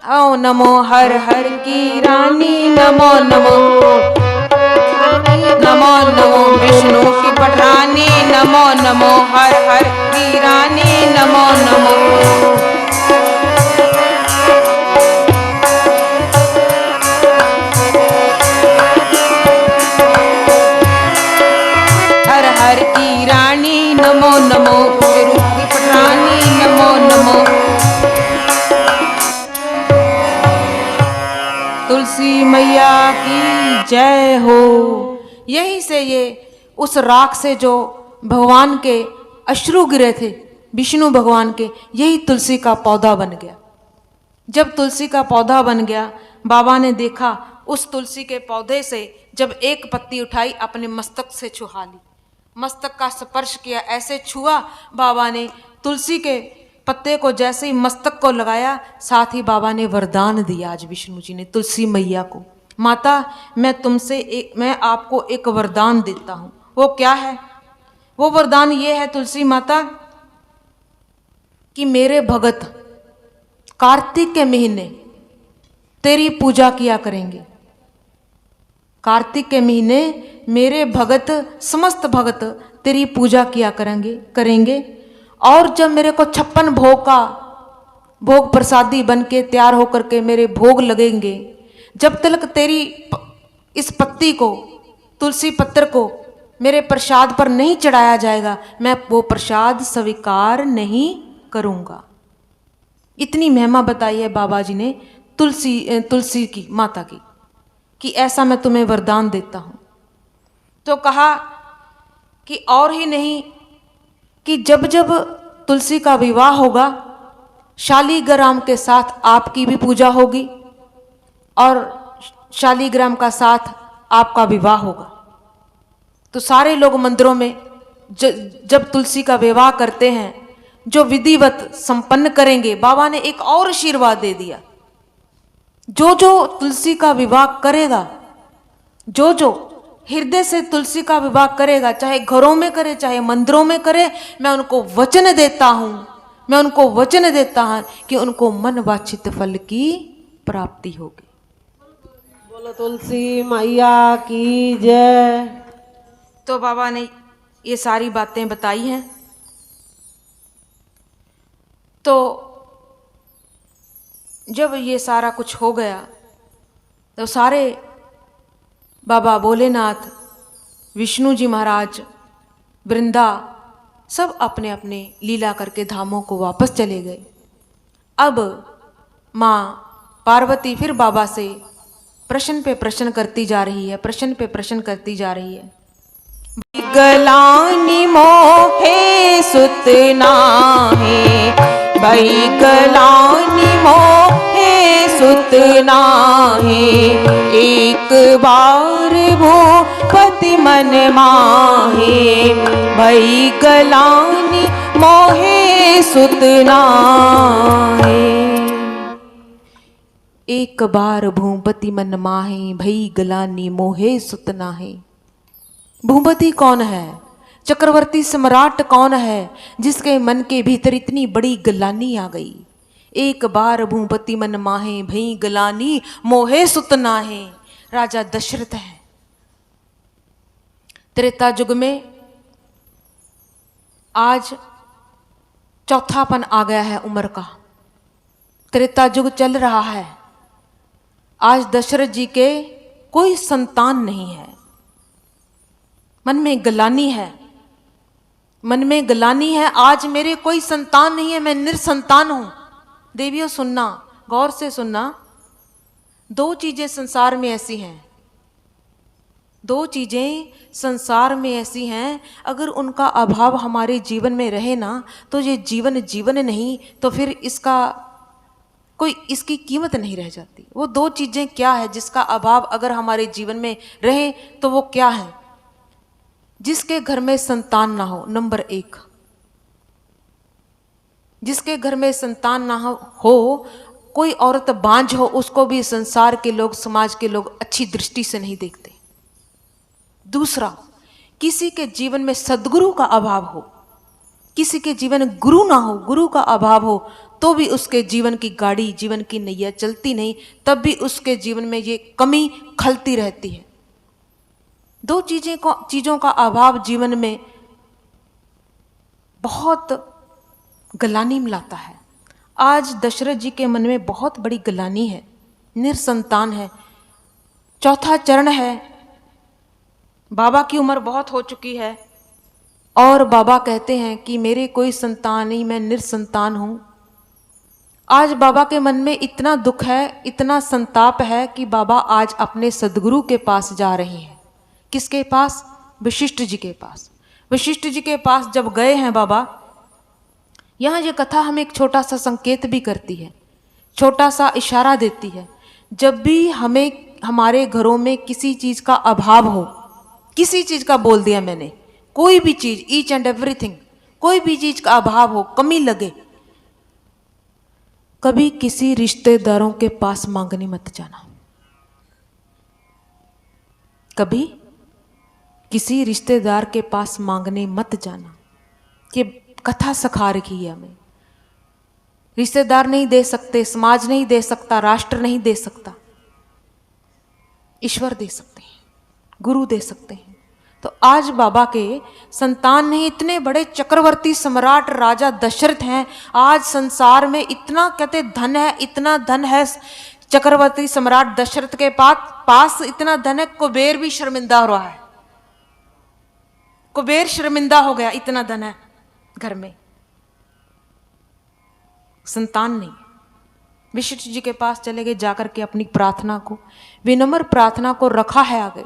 ओ नमो, हर हर की रानी नमो नमो, नमो नमो विष्णु की पठानी नमो नमो, हर हर की रानी नमो नमो। हर हर की रानी नमो नमो, विष्णु की पठानी नमो नमो। तुलसी मैया की जय हो। यहीं से ये उस राख से जो भगवान के अश्रु गिरे थे विष्णु भगवान के, यही तुलसी का पौधा बन गया। जब तुलसी का पौधा बन गया, बाबा ने देखा उस तुलसी के पौधे से जब एक पत्ती उठाई अपने मस्तक से छुहा ली, मस्तक का स्पर्श किया, ऐसे छुआ बाबा ने तुलसी के पत्ते को, जैसे ही मस्तक को लगाया, साथ ही बाबा ने वरदान दिया आज विष्णु जी ने तुलसी मैया को, माता मैं आपको एक वरदान देता हूं। वो क्या है? वो वरदान ये है तुलसी माता कि मेरे भगत कार्तिक के महीने तेरी पूजा किया करेंगे। कार्तिक के महीने मेरे भगत, समस्त भगत तेरी पूजा किया करेंगे। और जब मेरे को 56 भोग प्रसादी बन के तैयार होकर के मेरे भोग लगेंगे, जब तक तेरी इस पत्ती को, तुलसी पत्र को मेरे प्रसाद पर नहीं चढ़ाया जाएगा, मैं वो प्रसाद स्वीकार नहीं करूंगा। इतनी महिमा बताई है बाबा जी ने तुलसी की माता की, कि ऐसा मैं तुम्हें वरदान देता हूं। तो कहा कि और ही नहीं कि जब जब तुलसी का विवाह होगा, शालीग्राम के साथ आपकी भी पूजा होगी और शालीग्राम का साथ आपका विवाह होगा। तो सारे लोग मंदिरों में जब तुलसी का विवाह करते हैं, जो विधिवत संपन्न करेंगे, बाबा ने एक और आशीर्वाद दे दिया, जो जो तुलसी का विवाह करेगा, जो जो हृदय से तुलसी का विवाह करेगा, चाहे घरों में करे चाहे मंदिरों में करे, मैं उनको वचन देता हूं कि उनको मन वांछित फल की प्राप्ति होगी। बोलो तुलसी मैया की जय। तो बाबा ने ये सारी बातें बताई हैं। तो जब ये सारा कुछ हो गया, तो सारे बाबा भोलेनाथ, विष्णु जी महाराज, वृंदा, सब अपने अपने लीला करके धामों को वापस चले गए। अब माँ पार्वती फिर बाबा से प्रश्न पे प्रश्न करती जा रही है, गलानी मोहे सुत नाहे, भाई गलानी मोहे सुत नाहे, एक बार भूपति मन माहे, भाई गलानी मोहे सुत नाहे। एक बार भूपति मन माहे, भई गलानी मोहे सुत नाहे। भूपति कौन है? चक्रवर्ती सम्राट कौन है जिसके मन के भीतर इतनी बड़ी गलानी आ गई? एक बार भूपति मन माहे, भई गलानी मोहे सुत नाहे। राजा दशरथ है। त्रेता युग में आज चौथापन आ गया है उम्र का, त्रेता युग चल रहा है। आज दशरथ जी के कोई संतान नहीं है, मन में गलानी है, आज मेरे कोई संतान नहीं है, मैं निरसंतान हूं। देवियों सुनना, गौर से सुनना, दो चीजें संसार में ऐसी हैं, अगर उनका अभाव हमारे जीवन में रहे ना, तो ये जीवन नहीं, तो फिर इसकी कीमत नहीं रह जाती। वो दो चीजें क्या है जिसका अभाव अगर हमारे जीवन में रहे तो वो क्या है? जिसके घर में संतान ना हो, नंबर 1, जिसके घर में संतान ना हो, कोई औरत बांझ हो, उसको भी संसार के लोग, समाज के लोग अच्छी दृष्टि से नहीं देखते। दूसरा, किसी के जीवन में सद्गुरु का अभाव हो, किसी के जीवन में गुरु ना हो, गुरु का अभाव हो, तो भी उसके जीवन की गाड़ी, जीवन की नैया चलती नहीं, तब भी उसके जीवन में ये कमी खलती रहती है। दो चीजों का अभाव जीवन में बहुत गलानी मिलाता है। आज दशरथ जी के मन में बहुत बड़ी गलानी है, निरसंतान है। चौथा चरण है, बाबा की उम्र बहुत हो चुकी है और बाबा कहते हैं कि मेरे कोई संतान नहीं, मैं निरसंतान हूं। आज बाबा के मन में इतना दुख है, इतना संताप है कि बाबा आज अपने सद्गुरु के पास जा रहे हैं। किसके पास? वशिष्ठ जी के पास। वशिष्ठ जी के पास जब गए हैं बाबा, यहाँ ये कथा हमें एक छोटा सा संकेत भी करती है, छोटा सा इशारा देती है। जब भी हमें हमारे घरों में किसी चीज का अभाव हो, किसी चीज का बोल दिया मैंने, कोई भी चीज, ईच एंड एवरीथिंग, कोई भी चीज का अभाव हो, कमी लगे, कभी किसी रिश्तेदारों के पास मांगने मत जाना। कभी किसी रिश्तेदार के पास मांगने मत जाना। ये कथा सिखा रही है हमें। रिश्तेदार नहीं दे सकते, समाज नहीं दे सकता, राष्ट्र नहीं दे सकता, ईश्वर दे सकते हैं, गुरु दे सकते हैं। तो आज बाबा के संतान नहीं, इतने बड़े चक्रवर्ती सम्राट राजा दशरथ हैं। आज संसार में इतना कहते धन है, इतना धन है चक्रवर्ती सम्राट दशरथ के पास इतना धन है, कुबेर भी शर्मिंदा हो रहा है। कुबेर शर्मिंदा हो गया, इतना धन है घर में, संतान नहीं। वशिष्ठ जी के पास चले गए, जाकर के अपनी प्रार्थना को, विनम्र प्रार्थना को रखा है आगे।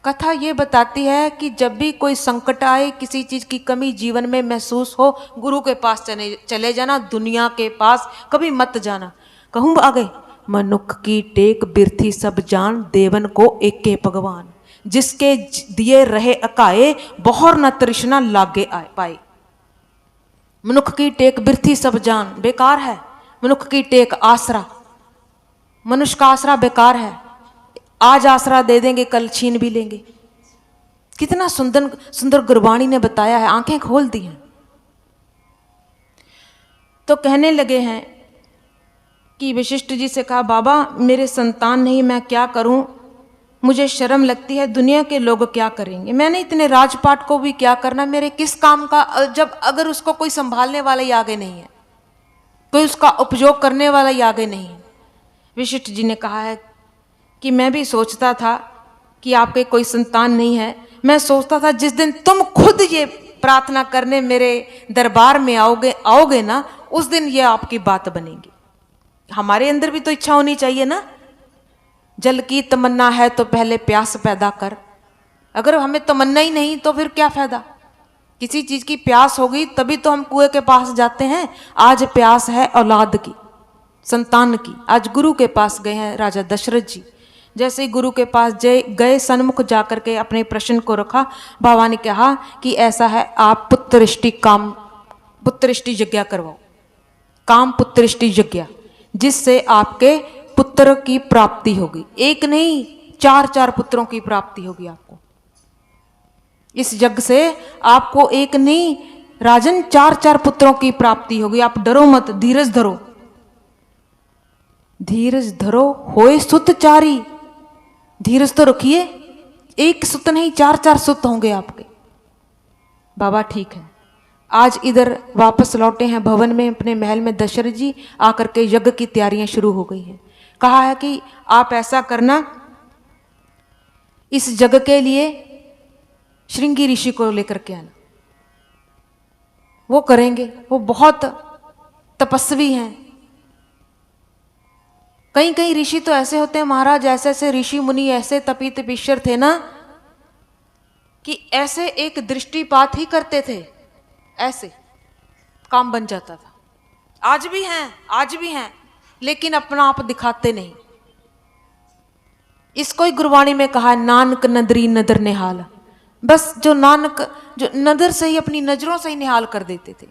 कथा ये बताती है कि जब भी कोई संकट आए, किसी चीज की कमी जीवन में महसूस हो, गुरु के पास चले जाना, दुनिया के पास कभी मत जाना। कहूँ आगे, मनुख की टेक बिरथी सब जान, देवन को एके भगवान, जिसके दिए रहे अकाए, बहुर न तृष्णा लागे आए पाए। मनुख की टेक बिरथी सब जान, बेकार है मनुख की टेक, आसरा, मनुष्य का आसरा बेकार है। आज आसरा दे देंगे, कल छीन भी लेंगे। कितना सुंदर सुंदर गुरबाणी ने बताया है, आंखें खोल दी हैं। तो कहने लगे हैं कि वशिष्ठ जी से कहा, बाबा मेरे संतान नहीं, मैं क्या करूं, मुझे शर्म लगती है, दुनिया के लोग क्या करेंगे, मैंने इतने राजपाट को भी क्या करना, मेरे किस काम का, जब अगर उसको कोई संभालने वाला ही आगे नहीं है, कोई उसका उपयोग करने वाला ही आगे नहीं है। वशिष्ठ जी ने कहा है कि मैं भी सोचता था कि आपके कोई संतान नहीं है, मैं सोचता था जिस दिन तुम खुद ये प्रार्थना करने मेरे दरबार में आओगे ना, उस दिन ये आपकी बात बनेगी। हमारे अंदर भी तो इच्छा होनी चाहिए ना, जल की तमन्ना है तो पहले प्यास पैदा कर। अगर हमें तमन्ना ही नहीं तो फिर क्या फायदा। किसी चीज की प्यास होगी तभी तो हम कुएं के पास जाते हैं। आज प्यास है औलाद की, संतान की। आज गुरु के पास गए हैं राजा दशरथ जी। जैसे ही गुरु के पास गए, सन्मुख जाकर के अपने प्रश्न को रखा, बाबा ने कहा कि ऐसा है, आप पुत्रष्टि यज्ञ करवाओ, काम पुत्रष्टि यज्ञ, जिससे आपके पुत्र की प्राप्ति होगी। एक नहीं, 4 पुत्रों की प्राप्ति होगी आपको। इस यज्ञ से आपको एक नहीं राजन 4 पुत्रों की प्राप्ति होगी। आप डरो मत, धीरज धरो, धीरज धरो, होए सुत 4। धीरज तो रखिए, एक सुत नहीं 4 सुत होंगे आपके। बाबा ठीक है। आज इधर वापस लौटे हैं भवन में, अपने महल में। दशरथ जी आकर के यज्ञ की तैयारियां शुरू हो गई हैं। कहा है कि आप ऐसा करना, इस यज्ञ के लिए श्रृंगी ऋषि को लेकर के आना, वो करेंगे, वो बहुत तपस्वी हैं। कई कई ऋषि तो ऐसे होते हैं महाराज, ऐसे ऐसे ऋषि मुनि ऐसे तपी तपीश्वर थे ना, कि ऐसे एक दृष्टिपात ही करते थे, ऐसे काम बन जाता था। आज भी हैं, आज भी हैं, लेकिन अपना आप दिखाते नहीं। इसको ही गुरबाणी में कहा, नानक नदरी नदर निहाल। बस जो नानक जो नजर से ही, अपनी नजरों से ही निहाल कर देते थे।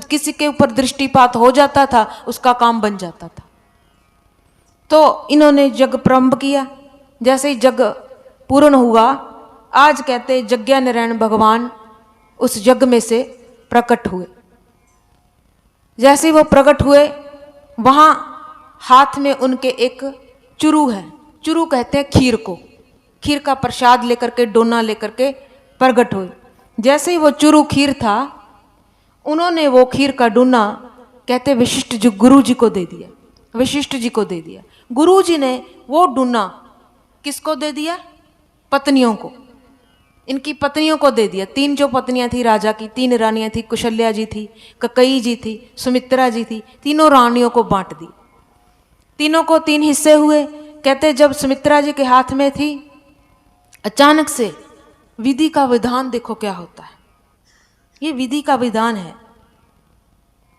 किसी के ऊपर दृष्टिपात हो जाता था, उसका काम बन जाता था। तो इन्होंने यज्ञ प्रारंभ किया। जैसे ही यज्ञ पूर्ण हुआ, आज कहते यज्ञ नारायण भगवान उस यज्ञ में से प्रकट हुए। जैसे वो प्रकट हुए, वहां हाथ में उनके एक चुरू है, चुरू कहते हैं खीर को, खीर का प्रसाद लेकर के, डोना लेकर के प्रकट हुए। जैसे ही वो चुरू खीर था, उन्होंने वो खीर का डोना कहते वशिष्ठ जी, गुरु जी को दे दिया, वशिष्ठ जी को दे दिया। गुरु जी ने वो डोना किसको दे दिया? पत्नियों को, इनकी पत्नियों को दे दिया। 3 जो पत्नियां थी राजा की, 3 रानियां थी, कुशल्या जी थी, ककई जी थी, सुमित्रा जी थी, तीनों रानियों को बांट दी। तीनों को 3 हिस्से हुए। कहते जब सुमित्रा जी के हाथ में थी, अचानक से विधि का विधान देखो क्या होता है। ये विधि का विधान है,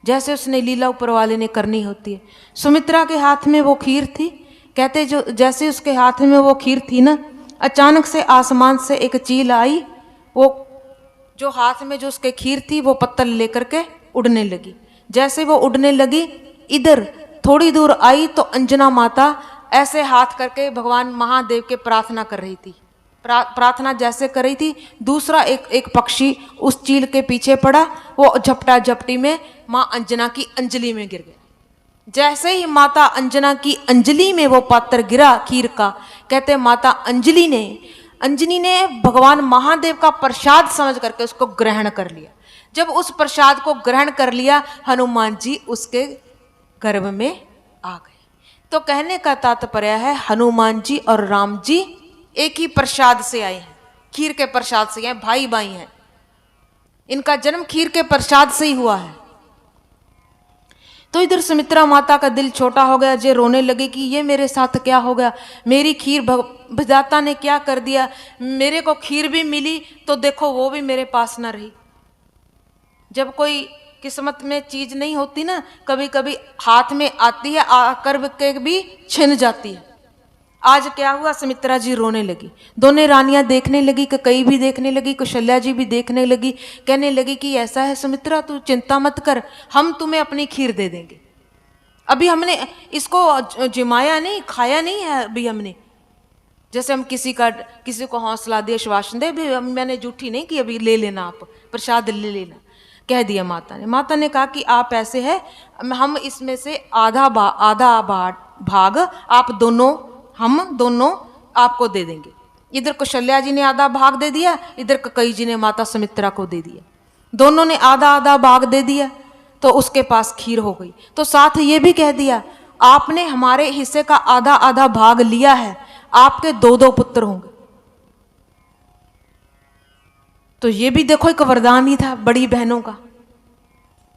जैसे उसने लीला ऊपर वाले ने करनी होती है। सुमित्रा के हाथ में वो खीर थी, कहते जो जैसे उसके हाथ में वो खीर थी ना, अचानक से आसमान से एक चील आई, वो जो हाथ में जो उसके खीर थी वो पत्तल लेकर के उड़ने लगी। जैसे वो उड़ने लगी, इधर थोड़ी दूर आई तो अंजना माता ऐसे हाथ करके भगवान महादेव के प्रार्थना कर रही थी। प्रार्थना जैसे कर रही थी, दूसरा एक पक्षी उस चील के पीछे पड़ा, वो झपटा झपटी में माँ अंजना की अंजलि में गिर गया। जैसे ही माता अंजना की अंजलि में वो पात्र गिरा खीर का, कहते माता अंजनी ने भगवान महादेव का प्रसाद समझ करके उसको ग्रहण कर लिया। जब उस प्रसाद को ग्रहण कर लिया, हनुमान जी उसके गर्भ में आ गए। तो कहने का तात्पर्य है, हनुमान जी और राम जी एक ही प्रसाद से आए हैं, खीर के प्रसाद से हैं, भाई भाई हैं। इनका जन्म खीर के प्रसाद से ही हुआ है। तो इधर सुमित्रा माता का दिल छोटा हो गया, जे रोने लगी कि ये मेरे साथ क्या हो गया, मेरी खीर विधाता ने क्या कर दिया, मेरे को खीर भी मिली तो देखो वो भी मेरे पास ना रही। जब कोई किस्मत में चीज नहीं होती ना, कभी कभी हाथ में आती है, आकर के भी छिन जाती है। आज क्या हुआ, सुमित्रा जी रोने लगी, दोनों रानियां देखने लगी, कई भी देखने लगी, कौशल्या जी भी देखने लगी, कहने लगी कि ऐसा है सुमित्रा, तू चिंता मत कर, हम तुम्हें अपनी खीर दे देंगे। अभी हमने इसको जिमाया नहीं, खाया नहीं है अभी हमने। जैसे हम किसी को हौसला दे, आश्वासन दे, अभी मैंने झूठी नहीं कि अभी ले लेना, आप प्रसाद ले लेना, कह दिया माता ने। माता ने कहा कि आप ऐसे है, हम इसमें से आधा भाग हम दोनों आपको दे देंगे। इधर कौशल्या जी ने आधा भाग दे दिया, इधर कई जी ने माता सुमित्रा को दे दिया, दोनों ने आधा आधा भाग दे दिया, तो उसके पास खीर हो गई। तो साथ ये भी कह दिया, आपने हमारे हिस्से का आधा आधा भाग लिया है, आपके 2-2 पुत्र होंगे। तो ये भी देखो एक वरदान ही था बड़ी बहनों का,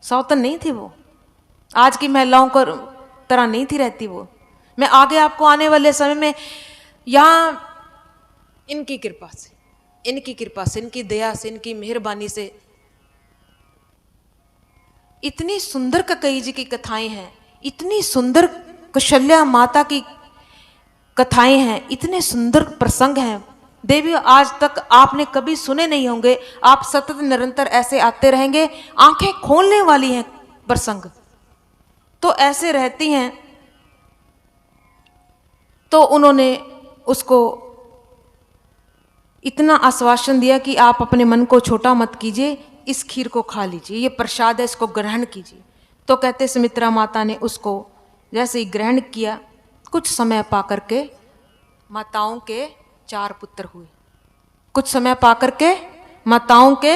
सौतन नहीं थी वो, आज की महिलाओं को तरह नहीं थी रहती वो। मैं आगे आपको आने वाले समय में यहां इनकी कृपा से, इनकी दया से, इनकी मेहरबानी से इतनी सुंदर ककई जी की कथाएं हैं, इतनी सुंदर कौशल्या माता की कथाएं हैं, इतने सुंदर प्रसंग हैं। देवी आज तक आपने कभी सुने नहीं होंगे, आप सतत निरंतर ऐसे आते रहेंगे, आंखें खोलने वाली हैं प्रसंग। तो ऐसे रहती हैं। तो उन्होंने उसको इतना आश्वासन दिया कि आप अपने मन को छोटा मत कीजिए, इस खीर को खा लीजिए, ये प्रसाद है, इसको ग्रहण कीजिए। तो कहते सुमित्रा माता ने उसको जैसे ही ग्रहण किया, कुछ समय पा करके माताओं के 4 पुत्र हुए। कुछ समय पा करके माताओं के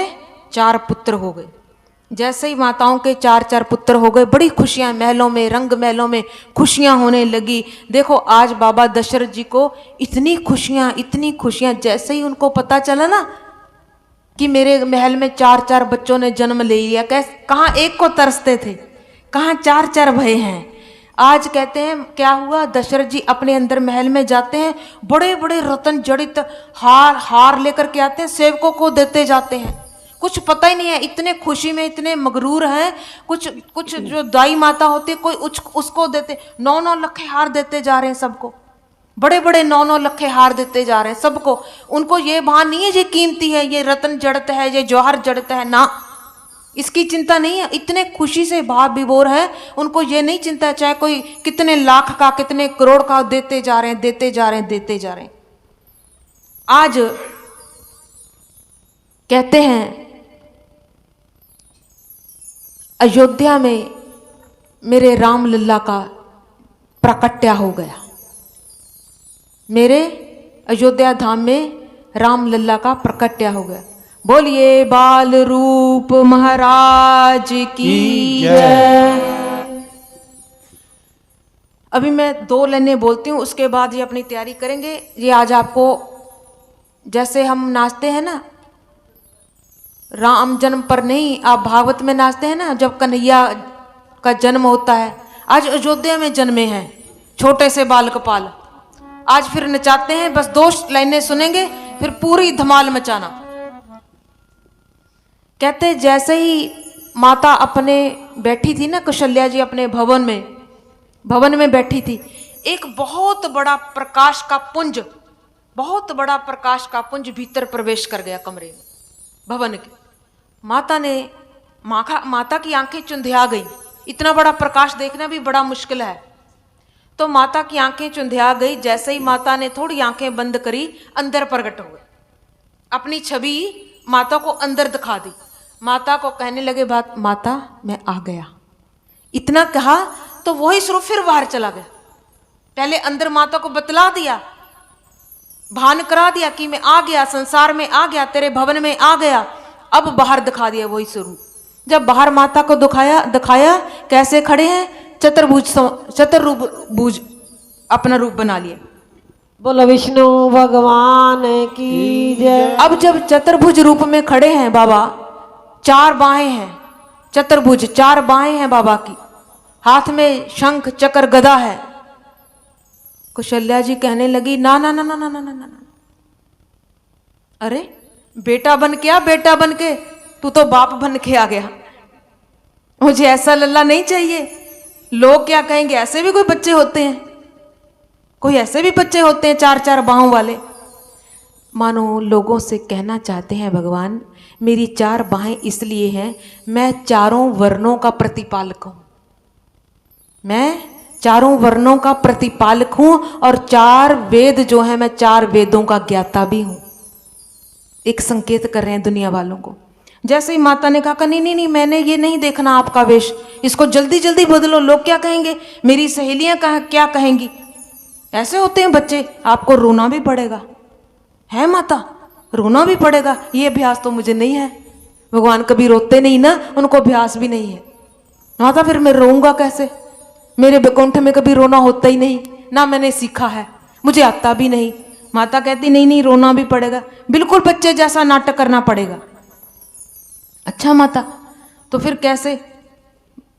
4 पुत्र हो गए। जैसे ही माताओं के 4-4 पुत्र हो गए, बड़ी खुशियां महलों में, रंग महलों में खुशियां होने लगी। देखो आज बाबा दशरथ जी को इतनी खुशियां, जैसे ही उनको पता चला ना कि मेरे महल में 4-4 बच्चों ने जन्म ले लिया, कहाँ एक को तरसते थे, कहाँ 4-4 भय हैं। आज कहते हैं क्या हुआ, दशरथ जी अपने अंदर महल में जाते हैं, बड़े बड़े रत्न जड़ित हार लेकर के आते हैं, सेवकों को देते जाते हैं। कुछ पता ही नहीं है, इतने खुशी में इतने मगरूर हैं। कुछ जो दाई माता होती है, कोई उसको देते, 9-9 लखे हार देते जा रहे हैं सबको, बड़े बड़े 9-9 लखे हार देते जा रहे हैं सबको। उनको ये भान नहीं है ये कीमती है, ये रत्न जड़त है, ये जौहर जड़त है, ना, इसकी चिंता नहीं है। इतने खुशी से भाव विभोर है, उनको ये नहीं चिंता है चाहे कोई कितने लाख का, कितने करोड़ का देते जा रहे हैं। आज कहते हैं अयोध्या में मेरे राम लल्ला का प्रकट्य हो गया, मेरे अयोध्या धाम में राम लल्ला का प्रकट्य हो गया। बोलिए बाल रूप महाराज की जय। अभी मैं 2 लाइनें बोलती हूँ, उसके बाद ये अपनी तैयारी करेंगे। ये आज आपको जैसे हम नाचते हैं ना, राम जन्म पर नहीं, आप भागवत में नाचते हैं ना, जब कन्हैया का जन्म होता है, आज अयोध्या में जन्मे हैं छोटे से बालक पाल। आज फिर नचाते हैं, बस 2 लाइनें सुनेंगे, फिर पूरी धमाल मचाना। कहते जैसे ही माता अपने बैठी थी ना, कौशल्या जी अपने भवन में बैठी थी, एक बहुत बड़ा प्रकाश का पुंज, बहुत बड़ा प्रकाश का पुंज भीतर प्रवेश कर गया कमरे में, भवन के। माता की आंखें चुंधिया गई, इतना बड़ा प्रकाश देखना भी बड़ा मुश्किल है। तो माता की आंखें चुंधिया गई। जैसे ही माता ने थोड़ी आंखें बंद करी, अंदर प्रकट हुए, अपनी छवि माता को अंदर दिखा दी। माता को कहने लगे बात, माता मैं आ गया। इतना कहा तो वही स्वरूप फिर बाहर चला गया। पहले अंदर माता को बतला दिया, भान करा दिया कि मैं आ गया, संसार में आ गया, तेरे भवन में आ गया। अब बाहर दिखा दिया वही स्वरूप। जब बाहर माता को दिखाया कैसे खड़े हैं, चतुर्भुज अपना रूप बना लिए। बोलो विष्णु भगवान की जय। अब जब चतुर्भुज रूप में खड़े हैं बाबा, 4 बाहें हैं, चतुर्भुज 4 बाहें हैं बाबा की, हाथ में शंख चक्र गदा है। कौशल्या जी कहने लगी ना ना ना ना ना ना ना ना, अरे बेटा बन के आ, बेटा बन के, तू तो बाप बन के आ गया। मुझे ऐसा लल्ला नहीं चाहिए। लोग क्या कहेंगे, ऐसे भी कोई बच्चे होते हैं, कोई ऐसे भी बच्चे होते हैं 4-4 बाहों वाले। मानो लोगों से कहना चाहते हैं भगवान मेरी 4 बाहें इसलिए हैं, मैं चारों वर्णों का प्रतिपालक हूं, मैं चारों वर्णों का प्रतिपालक हूं, और 4 वेद जो है मैं 4 वेदों का ज्ञाता भी हूं। एक संकेत कर रहे हैं दुनिया वालों को। जैसे ही माता ने कहा नहीं नहीं नहीं, मैंने ये नहीं देखना आपका वेश, इसको जल्दी जल्दी बदलो, लोग क्या कहेंगे, मेरी सहेलियां क्या कहेंगी। ऐसे होते हैं बच्चे, आपको रोना भी पड़ेगा, है माता, रोना भी पड़ेगा। ये अभ्यास तो मुझे नहीं है। भगवान कभी रोते नहीं ना, उनको अभ्यास भी नहीं है। माता फिर मैं रोऊंगा कैसे, मेरे बैकुंठ में कभी रोना होता ही नहीं ना, मैंने सीखा है, मुझे आता भी नहीं। माता कहती नहीं नहीं, रोना भी पड़ेगा, बिल्कुल बच्चे जैसा नाटक करना पड़ेगा। अच्छा माता, तो फिर कैसे?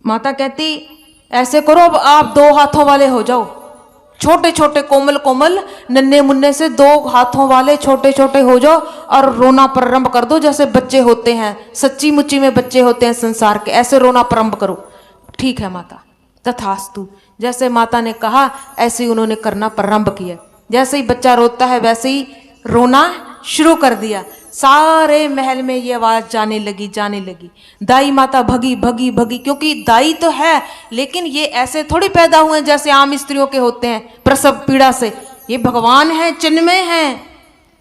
माता कहती ऐसे करो, अब आप 2 हाथों वाले हो जाओ, छोटे छोटे कोमल कोमल नन्हे मुन्ने से 2 हाथों वाले छोटे छोटे हो जाओ और रोना प्रारंभ कर दो, जैसे बच्चे होते हैं, सच्ची मुच्ची में बच्चे होते हैं संसार के, ऐसे रोना प्रारंभ करो। ठीक है माता, तथास्तु। जैसे माता ने कहा ऐसे ही उन्होंने करना प्रारंभ किया। जैसे ही बच्चा रोता है वैसे ही रोना शुरू कर दिया। सारे महल में ये आवाज जाने लगी। दाई माता भगी भगी भगी, क्योंकि दाई तो है, लेकिन ये ऐसे थोड़ी पैदा हुए जैसे आम स्त्रियों के होते हैं प्रसव पीड़ा से। ये भगवान है, चिन्मय हैं,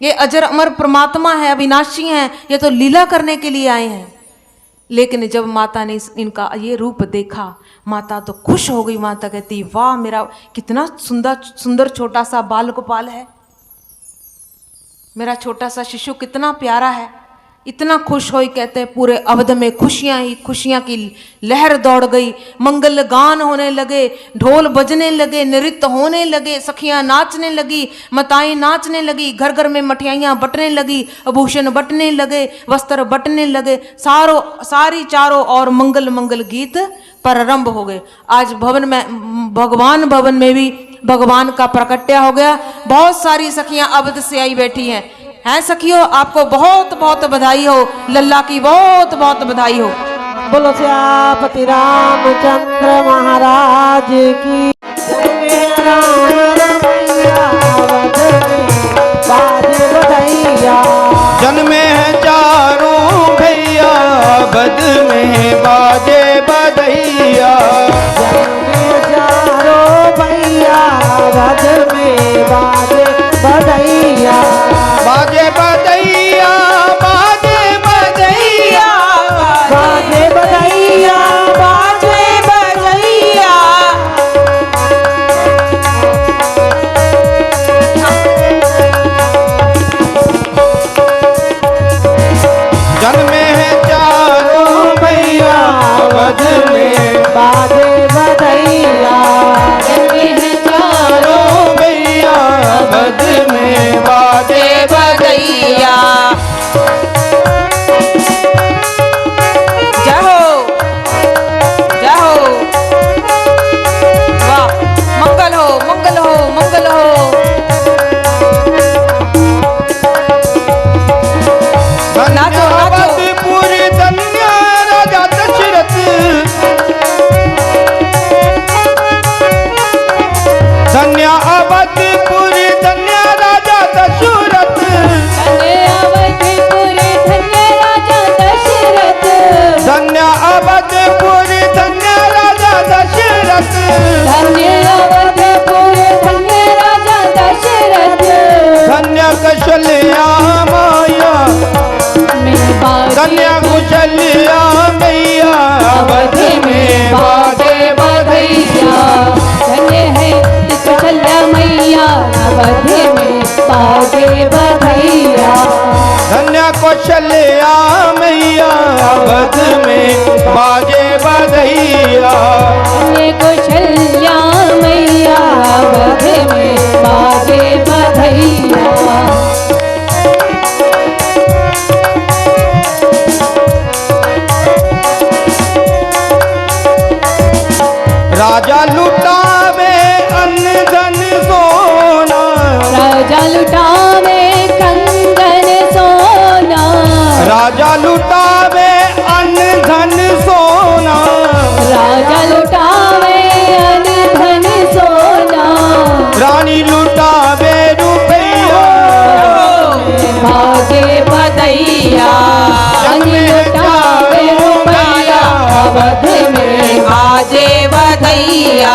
ये अजर अमर परमात्मा है, अविनाशी हैं, ये तो लीला करने के लिए आए हैं। लेकिन जब माता ने इनका ये रूप देखा, माता तो खुश हो गई। माता कहती वाह, मेरा कितना सुंदर सुंदर छोटा सा बाल गोपाल है, मेरा छोटा सा शिशु कितना प्यारा है। इतना खुश हुई, कहते हैं पूरे अवध में खुशियां ही खुशियां की लहर दौड़ गई। मंगल गान होने लगे, ढोल बजने लगे, नृत्य होने लगे, सखियां नाचने लगी, माताएं नाचने लगी, घर घर में मठियाइयां बटने लगी, आभूषण बटने लगे, वस्त्र बटने लगे, सारी चारों और मंगल मंगल गीत प्रारंभ हो गए। आज भगवान भवन में भी भगवान का प्रकट्य हो गया। बहुत सारी सखियां अवध से आई बैठी हैं सखियों, आपको बहुत बहुत बधाई हो, लल्ला की बहुत बहुत बधाई हो। बोलो श्यापति रामचंद्र महाराज की। जन्मे हैं चारों भैया, बद में बाजे बधैया। जन्मे चारों भैया, बद में बाजे बधैया। बाजे बधैया, बाजे बधैया, बाजे बधैया, बाजे बधैया। जन्मे हैं चारों भैया, बद में बाजे बधैया। जन्मे हैं चारों भैया, बद में बाजे बधैया। जय हो, जय हो, वाह, मंगल हो, मंगल हो, मंगल हो। अवधपुर धन्य राजा दशरथ धन्य अवधपुर धन्य राजा दशरथ धन्य अवधपुर धन्य राजा दशरथ धन्य कौशल्या माया धन्य कुशल्या मैया अवध में बाजे बधैया धन्य कौशल्या मैया अवध में बाजे बधैया राजा लुटावे अन्न धन सोना राजा लुटावे कंगन सोना राजा लुटावे अन्न धन सोना राजा लुटावे अन्न धन सोना रानी लुटावे रुपया बाजे बधैया जन्म लुटावे रुपया अवध में बाजे बधैया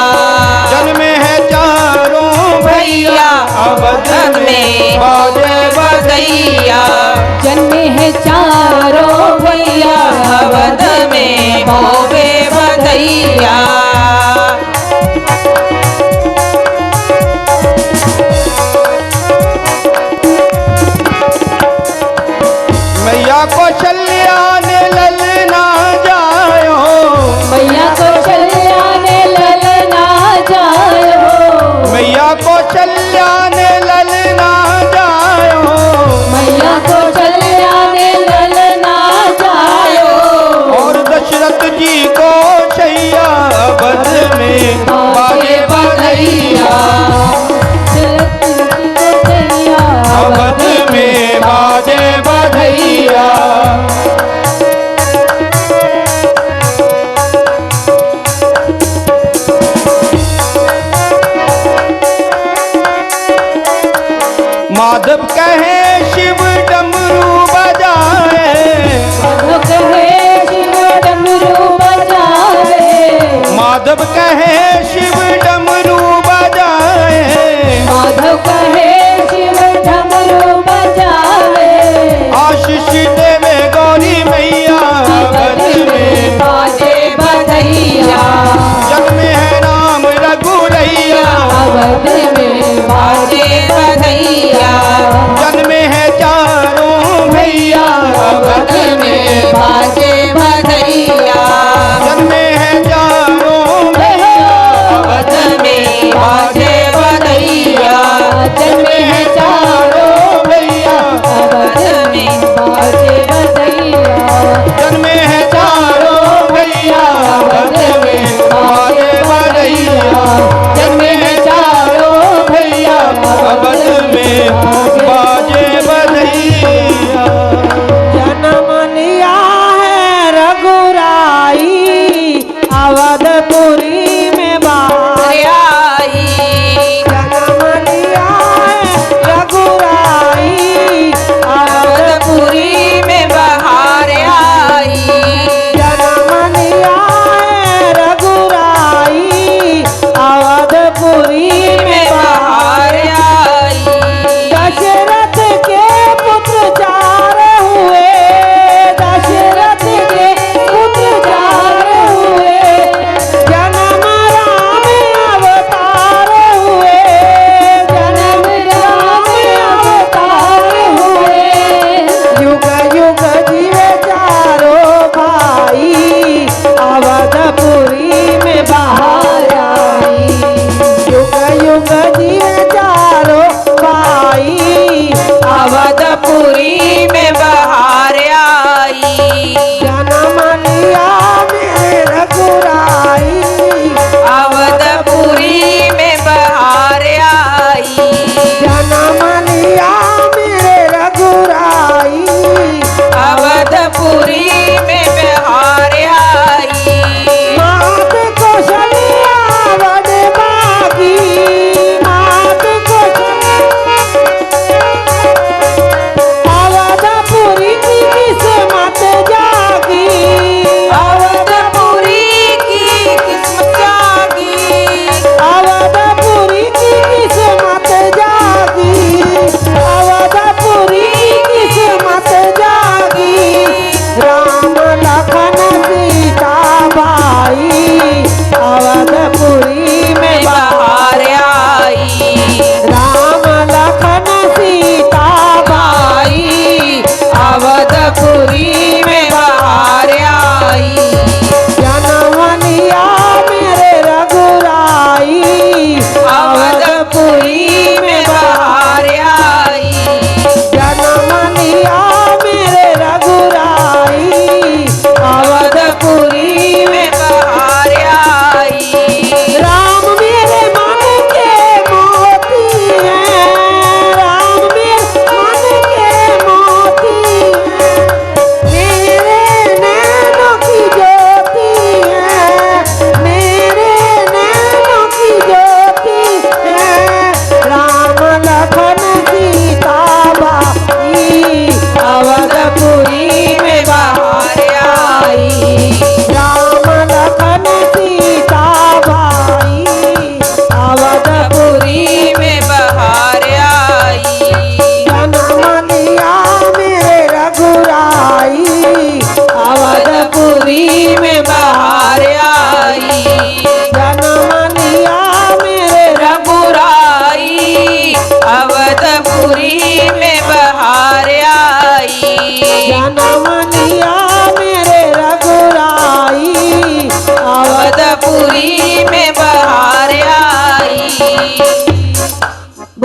जन्म है चारों भैया अवध में बाजे बधैया जन्मे है चारों भैया अवध में बाजे बधैया मैया कौशल्या ने ललना जायो मैया कौशल्या ने ललना जायो मैया कौशल्या ने ललना जायो मैया कौशल्या ने ललना जायो और दशरथ जी को छैया अवध में बाजे बधैया अवध में बाजे बधैया माधव कहे शिव डमरू बजाए माधव कहे शिव डमरू बजाए आशीष देवे गौरी मैया अवध में बाजे बधैया जन्म है राम रघुरैया अवध में बाजे बधैया जन्म है चारों भैया अवध में बाजे बधैया जन्म है चारों भैया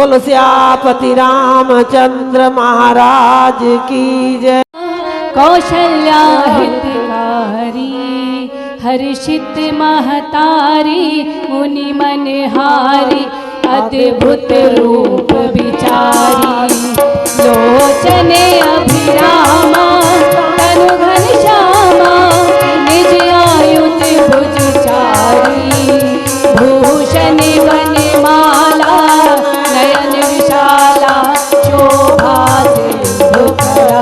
बोलो सियापति रामचंद्र महाराज की जय। कौशल्या हितकारी हर्षित महतारी मुनि मनहारी अद्भुत रूप विचारी लोचने अभिरामा तनु घनश्यामा निज आयुध भुजचारी भूषण वनमाला नयन विशाला शोभा सिंधुकरारी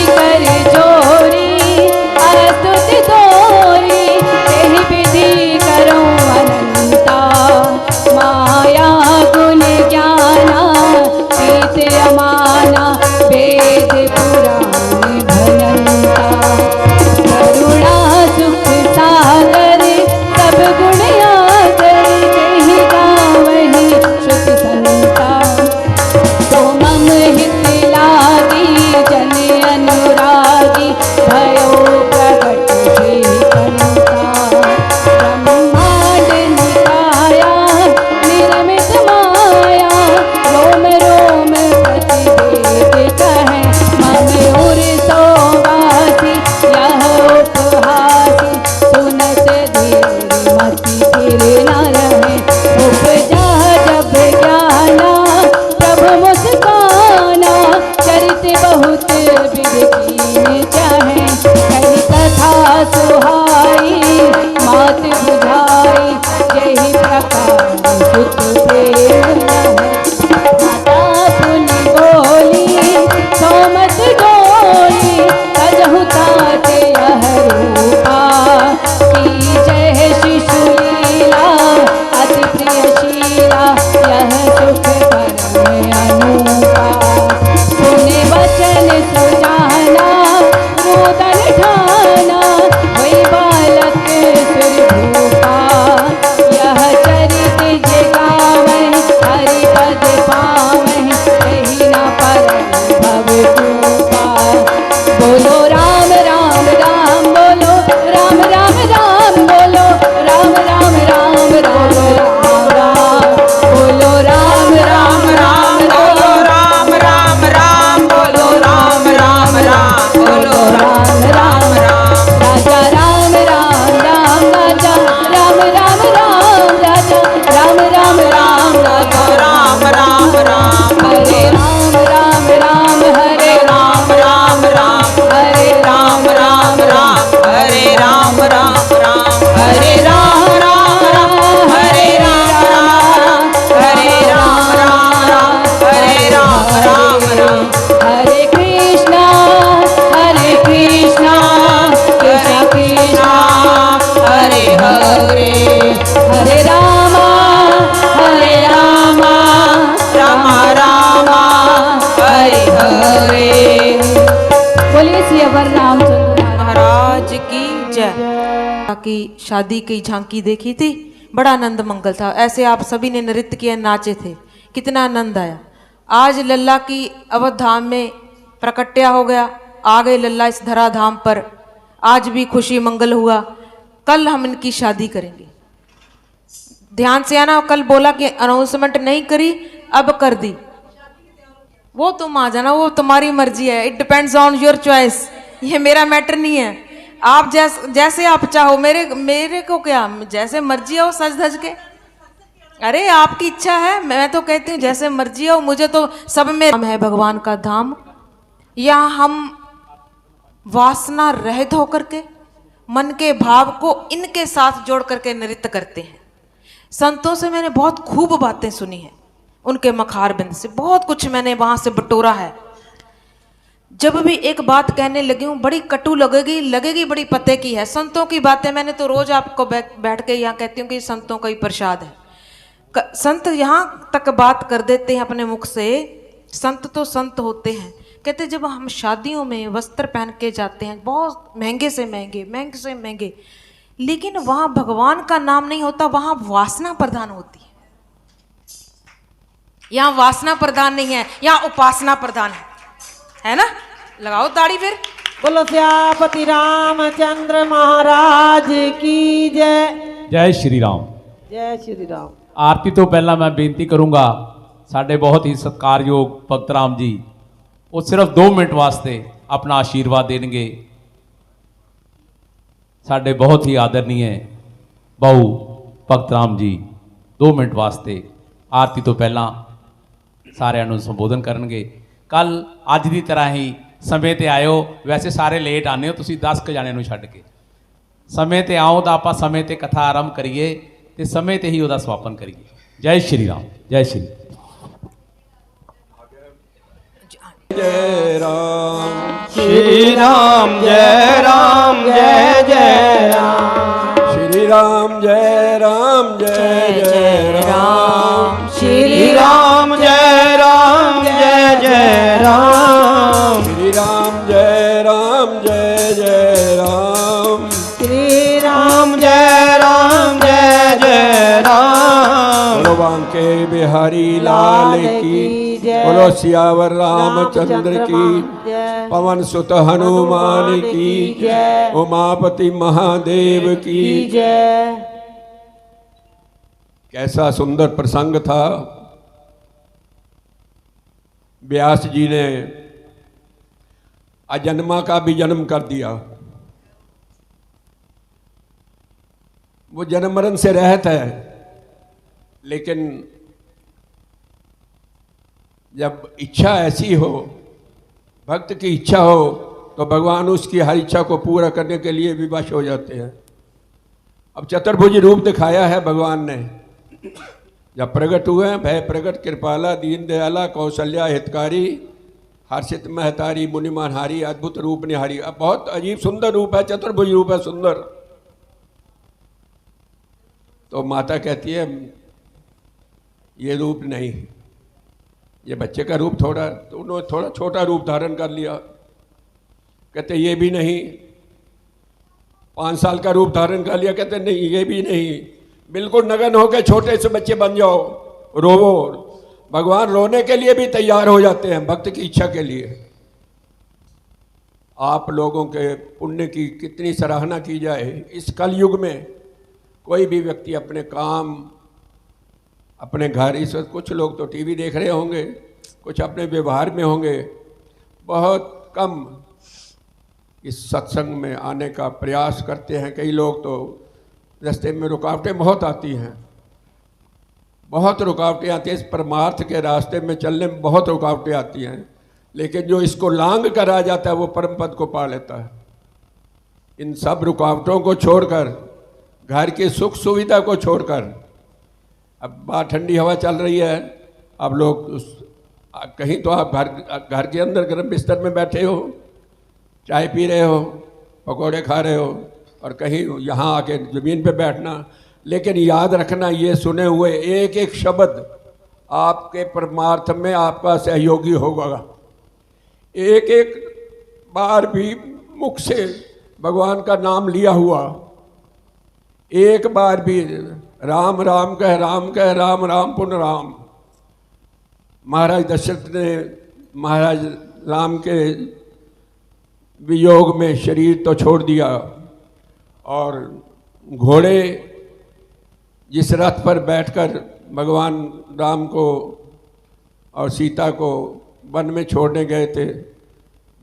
कर जोरी अस्तुति तोरी तेहि विधि करो अनंता माया गुण ज्ञाना प्रीत अमाना वेद पुराण भनंता करुणा सुख सागर सब गुण आगर तेहि गावहि श्रुति संता तो मम हित लागी जन अनुरागी भयो प्रगट हे कंता ब्रह्मांड निकाया निर्मित माया रोम रोम प्रतिवेद कहे मम उर सोवासी यह उपहासी सुनत धीर मति फिर न रहे उपजा जब ज्ञाना प्रभु मुस्काना चरित बहुत विरकीन चाहे कही कथा सुहाई मात बुझाई यही प्रकार सुत प्रेम माता पुनि बोली सोमत डोली सजहु तात यह रूपा की जय शिशु लीला अति प्रियशीला यह सुख परम अनूपा सुने वचन सुजाना नूतन ठाना वही बालक सुरभूपा यह चरित जगावहि हरि पद पावहि कहीं न परम भव कृपा बोलो राम राम राम बोलो राम राम राम बोलो राम राम राम राम राम राम बोलो राम राम राम बोलो राम राम राम बोलो राम राम राम बोलो राम राम राम राजा राम राम राम राजा राम राम राम राजा राम राम राम राजा राम राम राम हरे राम राम राम हरे राम राम राम हरे राम राम राम हरे राम राम राम हरे राम राम राम हरे राम राम हरे राम राम राम हरे राम राम राम हरे कृष्णा कृष्ण कृष्ण हरे हरे हरे राम राम राम हरे हरे। बोलिए सियावर रामचंद्र महाराज की जय। की शादी की झांकी देखी थी, बड़ा आनंद मंगल था। ऐसे आप सभी ने नृत्य किया, नाचे थे, कितना आनंद आया। आज लल्ला की अवध धाम में प्रकट्या हो गया, आ गए लल्ला इस धरा धाम पर। आज भी खुशी मंगल हुआ। कल हम इनकी शादी करेंगे, ध्यान से आना। कल बोला कि अनाउंसमेंट नहीं करी, अब कर दी। वो तुम आ जाना, वो तुम्हारी मर्जी है। It depends on your choice, ये मेरा मैटर नहीं है। आप जैसे आप चाहो, मेरे को क्या, जैसे मर्जी हो सज धज के। अरे आपकी इच्छा है, मैं तो कहती हूँ जैसे मर्जी हो। मुझे तो सब में है भगवान का धाम। यहाँ हम वासना रहित होकर के मन के भाव को इनके साथ जोड़ करके नृत्य करते हैं। संतों से मैंने बहुत खूब बातें सुनी हैं, उनके मखार बिंद से बहुत कुछ मैंने वहां से बटोरा है। जब भी एक बात कहने लगी हूँ बड़ी कटु लगेगी बड़ी पते की है। संतों की बातें मैंने तो रोज आपको बैठ के यहाँ कहती हूँ कि संतों का ही प्रसाद है। संत यहाँ तक बात कर देते हैं अपने मुख से। संत तो संत होते हैं। कहते जब हम शादियों में वस्त्र पहन के जाते हैं, बहुत महंगे से महंगे, लेकिन वहां भगवान का नाम नहीं होता, वहां वासना प्रधान होती है। यहाँ वासना प्रधान नहीं है, यहाँ उपासना प्रधान है ना। लगाओ ताड़ी फिर। बोलो सियापति रामचंद्र महाराज की जय। जय श्री राम। जय श्री राम। ਆਰਤੀ ਤੋਂ ਪਹਿਲਾਂ ਮੈਂ ਬੇਨਤੀ ਕਰੂੰਗਾ ਸਾਡੇ ਬਹੁਤ ਹੀ ਸਤਿਕਾਰਯੋਗ ਭਗਤ ਰਾਮ ਜੀ, ਉਹ ਸਿਰਫ 2 ਮਿੰਟ ਵਾਸਤੇ ਆਪਣਾ ਆਸ਼ੀਰਵਾਦ ਦੇਣਗੇ। ਸਾਡੇ ਬਹੁਤ ਹੀ ਆਦਰਨੀय ਬਾਊ ਭਗਤ ਰਾਮ ਜੀ 2 ਮਿੰਟ ਵਾਸਤੇ ਆਰਤੀ ਤੋਂ ਪਹਿਲਾਂ ਸਾਰਿਆਂ ਨੂੰ ਸੰਬੋਧਨ ਕਰਨਗੇ। ਕੱਲ ਅੱਜ ਦੀ ਤਰ੍ਹਾਂ ਹੀ ਸਮੇਂ ਤੇ ਆਇਓ। ਵੈਸੇ ਸਾਰੇ ਲੇਟ ਆਉਂਦੇ ਹੋ ਤੁਸੀਂ, 10 ਕੁ ਜਾਣਿਆਂ ਨੂੰ ਛੱਡ ਕੇ। ਸਮੇਂ ਤੇ ਆਓ ਤਾਂ ਆਪਾਂ ਸਮੇਂ ਤੇ ਕਥਾ ਆਰੰਭ ਕਰੀਏ ਤੇ ਸਮੇਂ ਤੇ ਹੀ ਉਹਦਾ ਸਮਾਪਨ ਕਰੀਏ। ਜੈ ਸ਼੍ਰੀ ਰਾਮ, ਜੈ ਸ਼੍ਰੀ जय राम श्री राम जय राम जय जय राम श्री राम जय राम जय जय राम श्री राम जय राम जय जय राम श्री राम जय राम जय जय राम श्री राम जय राम जय जय राम। बोलो बांके बिहारी लाल की, बोलो सियावर रामचंद्र की, पवन सुत हनुमान की, उमापति महादेव की जय। कैसा सुंदर प्रसंग था। व्यास जी ने अजन्मा का भी जन्म कर दिया। वो जन्म मरण से रहत है, लेकिन जब इच्छा ऐसी हो, भक्त की इच्छा हो, तो भगवान उसकी हर इच्छा को पूरा करने के लिए विवश हो जाते हैं। अब चतुर्भुज रूप दिखाया है भगवान ने। जब प्रकट हुए हैं, भय प्रकट कृपाला दीन दयाला कौशल्या हितकारी हर्षित महतारी मुनिमानहारी अद्भुत रूप निहारी। अब बहुत अजीब सुंदर रूप है, चतुर्भुज रूप है सुंदर। तो माता कहती है ये रूप नहीं, ये बच्चे का रूप थोड़ा, तो उन्होंने थोड़ा छोटा रूप धारण कर लिया। कहते ये भी नहीं, 5 साल का रूप धारण कर लिया। कहते नहीं ये भी नहीं, बिल्कुल नगन होकर छोटे से बच्चे बन जाओ, रोवो। भगवान रोने के लिए भी तैयार हो जाते हैं भक्त की इच्छा के लिए। आप लोगों के पुण्य की कितनी सराहना की जाए। इस कलयुग में कोई भी व्यक्ति अपने काम, अपने घर, इस वक्त कुछ लोग तो टीवी देख रहे होंगे, कुछ अपने व्यवहार में होंगे, बहुत कम इस सत्संग में आने का प्रयास करते हैं। कई लोग तो रास्ते में रुकावटें बहुत आती हैं, बहुत रुकावटें आती हैं। इस परमार्थ के रास्ते में चलने में बहुत रुकावटें आती हैं, लेकिन जो इसको लांग कर आ जाता है वो परम पद को पा लेता है। इन सब रुकावटों को छोड़कर, घर की सुख सुविधा को छोड़कर, अब बाहर ठंडी हवा चल रही है, अब लोग कहीं तो आप घर के अंदर गर्म बिस्तर में बैठे हो, चाय पी रहे हो, पकौड़े खा रहे हो, और कहीं यहाँ आके ज़मीन पे बैठना। लेकिन याद रखना, ये सुने हुए एक एक शब्द आपके परमार्थ में आपका सहयोगी होगा। एक एक बार भी मुख से भगवान का नाम लिया हुआ, एक बार भी राम राम कह, राम कह, राम राम पुनः राम। महाराज दशरथ ने महाराज राम के वियोग में शरीर तो छोड़ दिया, और घोड़े जिस रथ पर बैठकर भगवान राम को और सीता को वन में छोड़ने गए थे,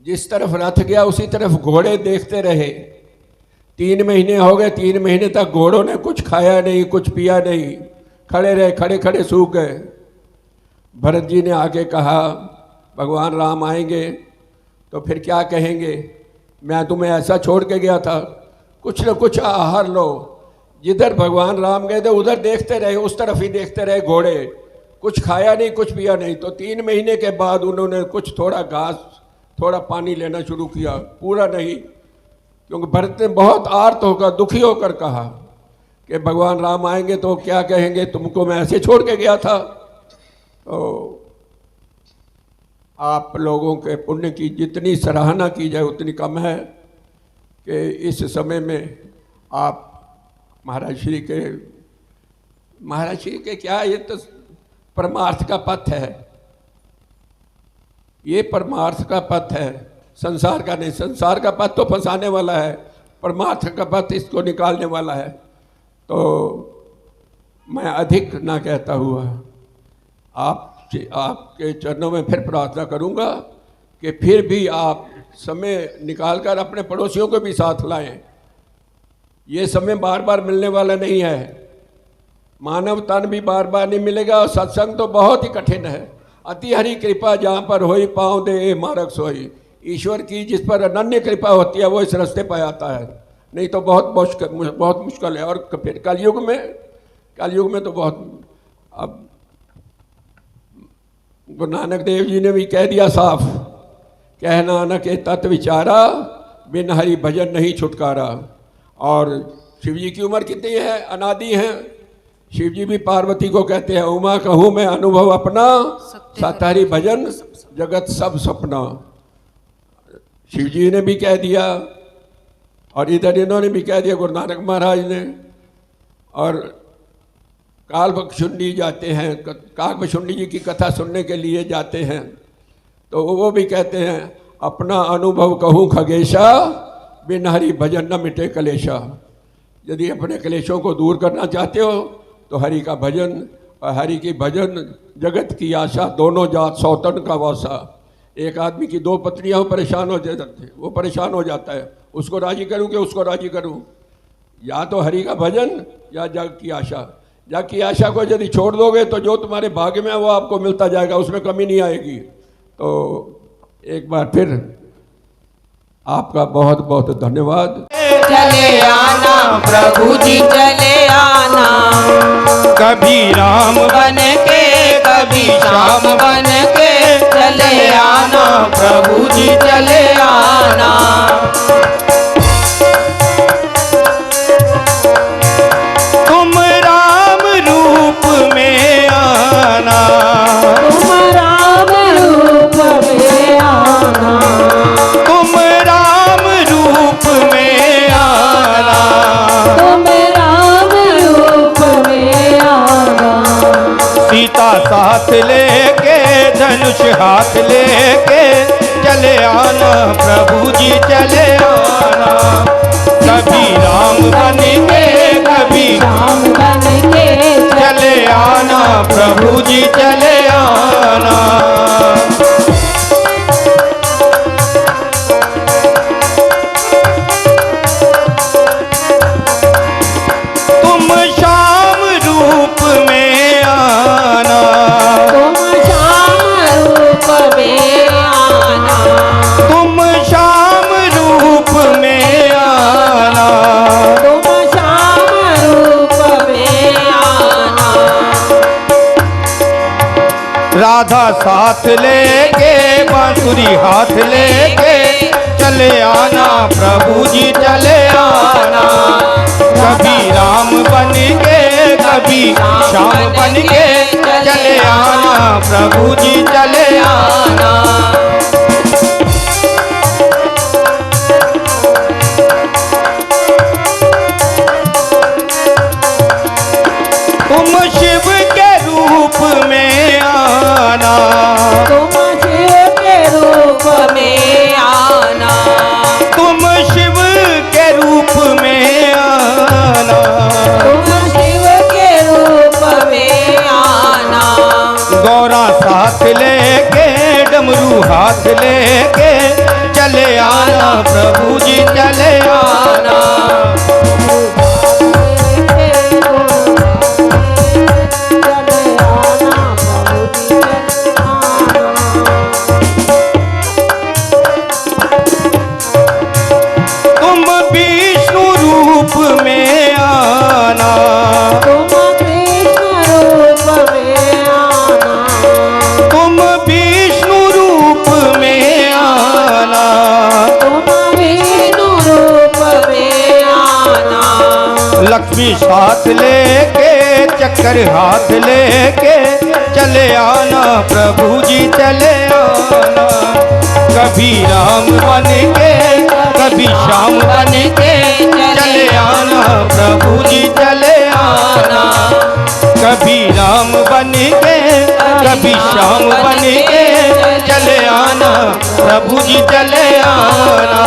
जिस तरफ रथ गया उसी तरफ घोड़े देखते रहे। 3 महीने हो गए, 3 महीने तक घोड़ों ने कुछ खाया नहीं, कुछ पिया नहीं, खड़े रहे, खड़े खड़े सूख गए। भरत जी ने आके कहा भगवान राम आएंगे तो फिर क्या कहेंगे, मैं तुम्हें ऐसा छोड़ के गया था, कुछ न कुछ आहार लो। जिधर भगवान राम गए थे उधर देखते रहे, उस तरफ ही देखते रहे घोड़े, कुछ खाया नहीं, कुछ पिया नहीं। तो 3 महीने के बाद उन्होंने कुछ थोड़ा घास, थोड़ा पानी लेना शुरू किया, पूरा नहीं, क्योंकि भरत ने बहुत आर्त होकर, दुखी होकर कहा कि भगवान राम आएंगे तो क्या कहेंगे, तुमको मैं ऐसे छोड़ के गया था। तो आप लोगों के पुण्य की जितनी सराहना की जाए उतनी कम है कि इस समय में आप महाराज श्री के क्या, ये तो परमार्थ का पथ है, ये परमार्थ का पथ है, संसार का नहीं। संसार का पथ तो फंसाने वाला है, परमार्थ का पथ इसको निकालने वाला है। तो मैं अधिक ना कहता हुआ आपके चरणों में फिर प्रार्थना करूंगा कि फिर भी आप समय निकालकर अपने पड़ोसियों को भी साथ लाएं। ये समय बार बार मिलने वाला नहीं है, मानव तन भी बार बार नहीं मिलेगा, और सत्संग तो बहुत ही कठिन है। अति हरि कृपा जहाँ पर होई पाँव दे मार्ग सोई। ईश्वर की जिस पर अनन्य कृपा होती है वो इस रास्ते पर आता है, नहीं तो बहुत मुश्किल है। और फिर कलयुग में तो बहुत, अब गुरु नानक देव जी ने भी कह दिया साफ, कह नानक के तत्व विचारा, बिन हरि भजन नहीं छुटकारा। और शिव जी की उम्र कितनी है, अनादि है। शिव जी भी पार्वती को कहते हैं, उमा कहूँ मैं अनुभव अपना, सतहरि भजन जगत सब सपना। शिव जी ने भी कह दिया, और इधर इन्होंने भी कह दिया, गुरु नानक महाराज ने। और कालभक्षुंडी जाते हैं, काकभक्षुंडी जी की कथा सुनने के लिए जाते हैं, तो वो भी कहते हैं, अपना अनुभव कहूँ खगेशा, बिन हरि भजन न मिटे कलेशा। यदि अपने कलेशों को दूर करना चाहते हो तो हरि का भजन, और हरि की भजन जगत की आशा, दोनों जात सौतन का वासा। एक आदमी की दो पत्नियां हो, परेशान हो जाते, वो परेशान हो जाता है, उसको राजी करूं कि उसको राजी करूं, या तो हरि का भजन या जग की आशा। जग की आशा को यदि छोड़ दोगे तो जो तुम्हारे भाग्य में है वो आपको मिलता जाएगा, उसमें कमी नहीं आएगी। तो एक बार फिर आपका बहुत बहुत धन्यवाद। चले आना प्रभु जी चले आना, कभी राम बन के कभी श्याम बन के, चले आना प्रभु जी चले आना। तुम राम रूप में आना, तुम राम रूप में आना, तुम राम रूप में आना, तुम राम रूप में आना। सीता साथ लेके धनुष हाथ लेके चले आना प्रभु जी चले आना। कभी राम बन के कभी श्याम बन के चले आना प्रभु जी चले आना। तुम श्याम रूप में आना, तुम श्याम रूप में आना, तुम श्याम रूप में आना। तुम श्याम रूप में आना। राधा साथ लेके बांसुरी हाथ लेके चले आना प्रभु जी चले आना। कभी राम बन के कभी श्याम बन के चले आना प्रभु जी चले आना। तुम शिव के रूप में आना, तुम शिव के रूप में आना, तुम शिव के रूप में आना। तुम शिव के रूप में आना। गौरा साथ लेके डमरू हाथ लेके चले आना प्रभु जी चले आना। तुम विष्णु रूप में आना, तुम कृष्ण रूप में आना, तुम विष्णु रूप में आना। तुम विष्णु रूप में आना। लक्ष्मी साथ लेके चक्कर हाथ लेके चले आना प्रभु जी चले आना। कभी राम बन के कभी श्याम बन के चले आना प्रभु जी चले आना। कभी राम बन के कभी श्याम बन के चले आना प्रभु जी चले आना।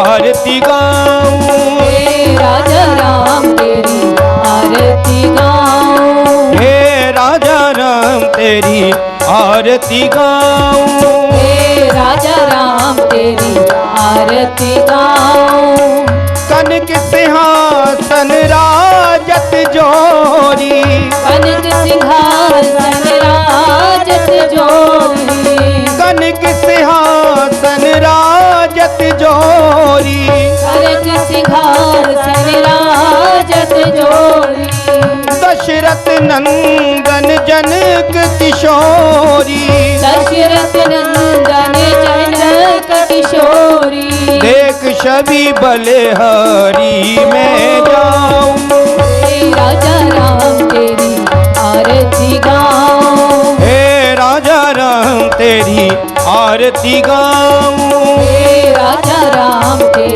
आरती गाऊं, हे राजा राम तेरी आरती गाऊं, हे राजा राम तेरी आरती गाऊं, हे राजा राम तेरी आरती गाऊं। कनक सिंहासन राजत जोरी, कनक सिंहासन राजत जोरी, कनक सिंहासन राजत जोरी, कनक सिंहासन राजत जोरी। दशरथ नंदन जनक किशोरी, दशरथ नंदन जनक किशोरी, देख छवि बलिहारी में जाऊं, हे राजा राम तेरी आरती गाऊं, हे राजा राम तेरी आरती गाऊं, हे राजा राम तेरी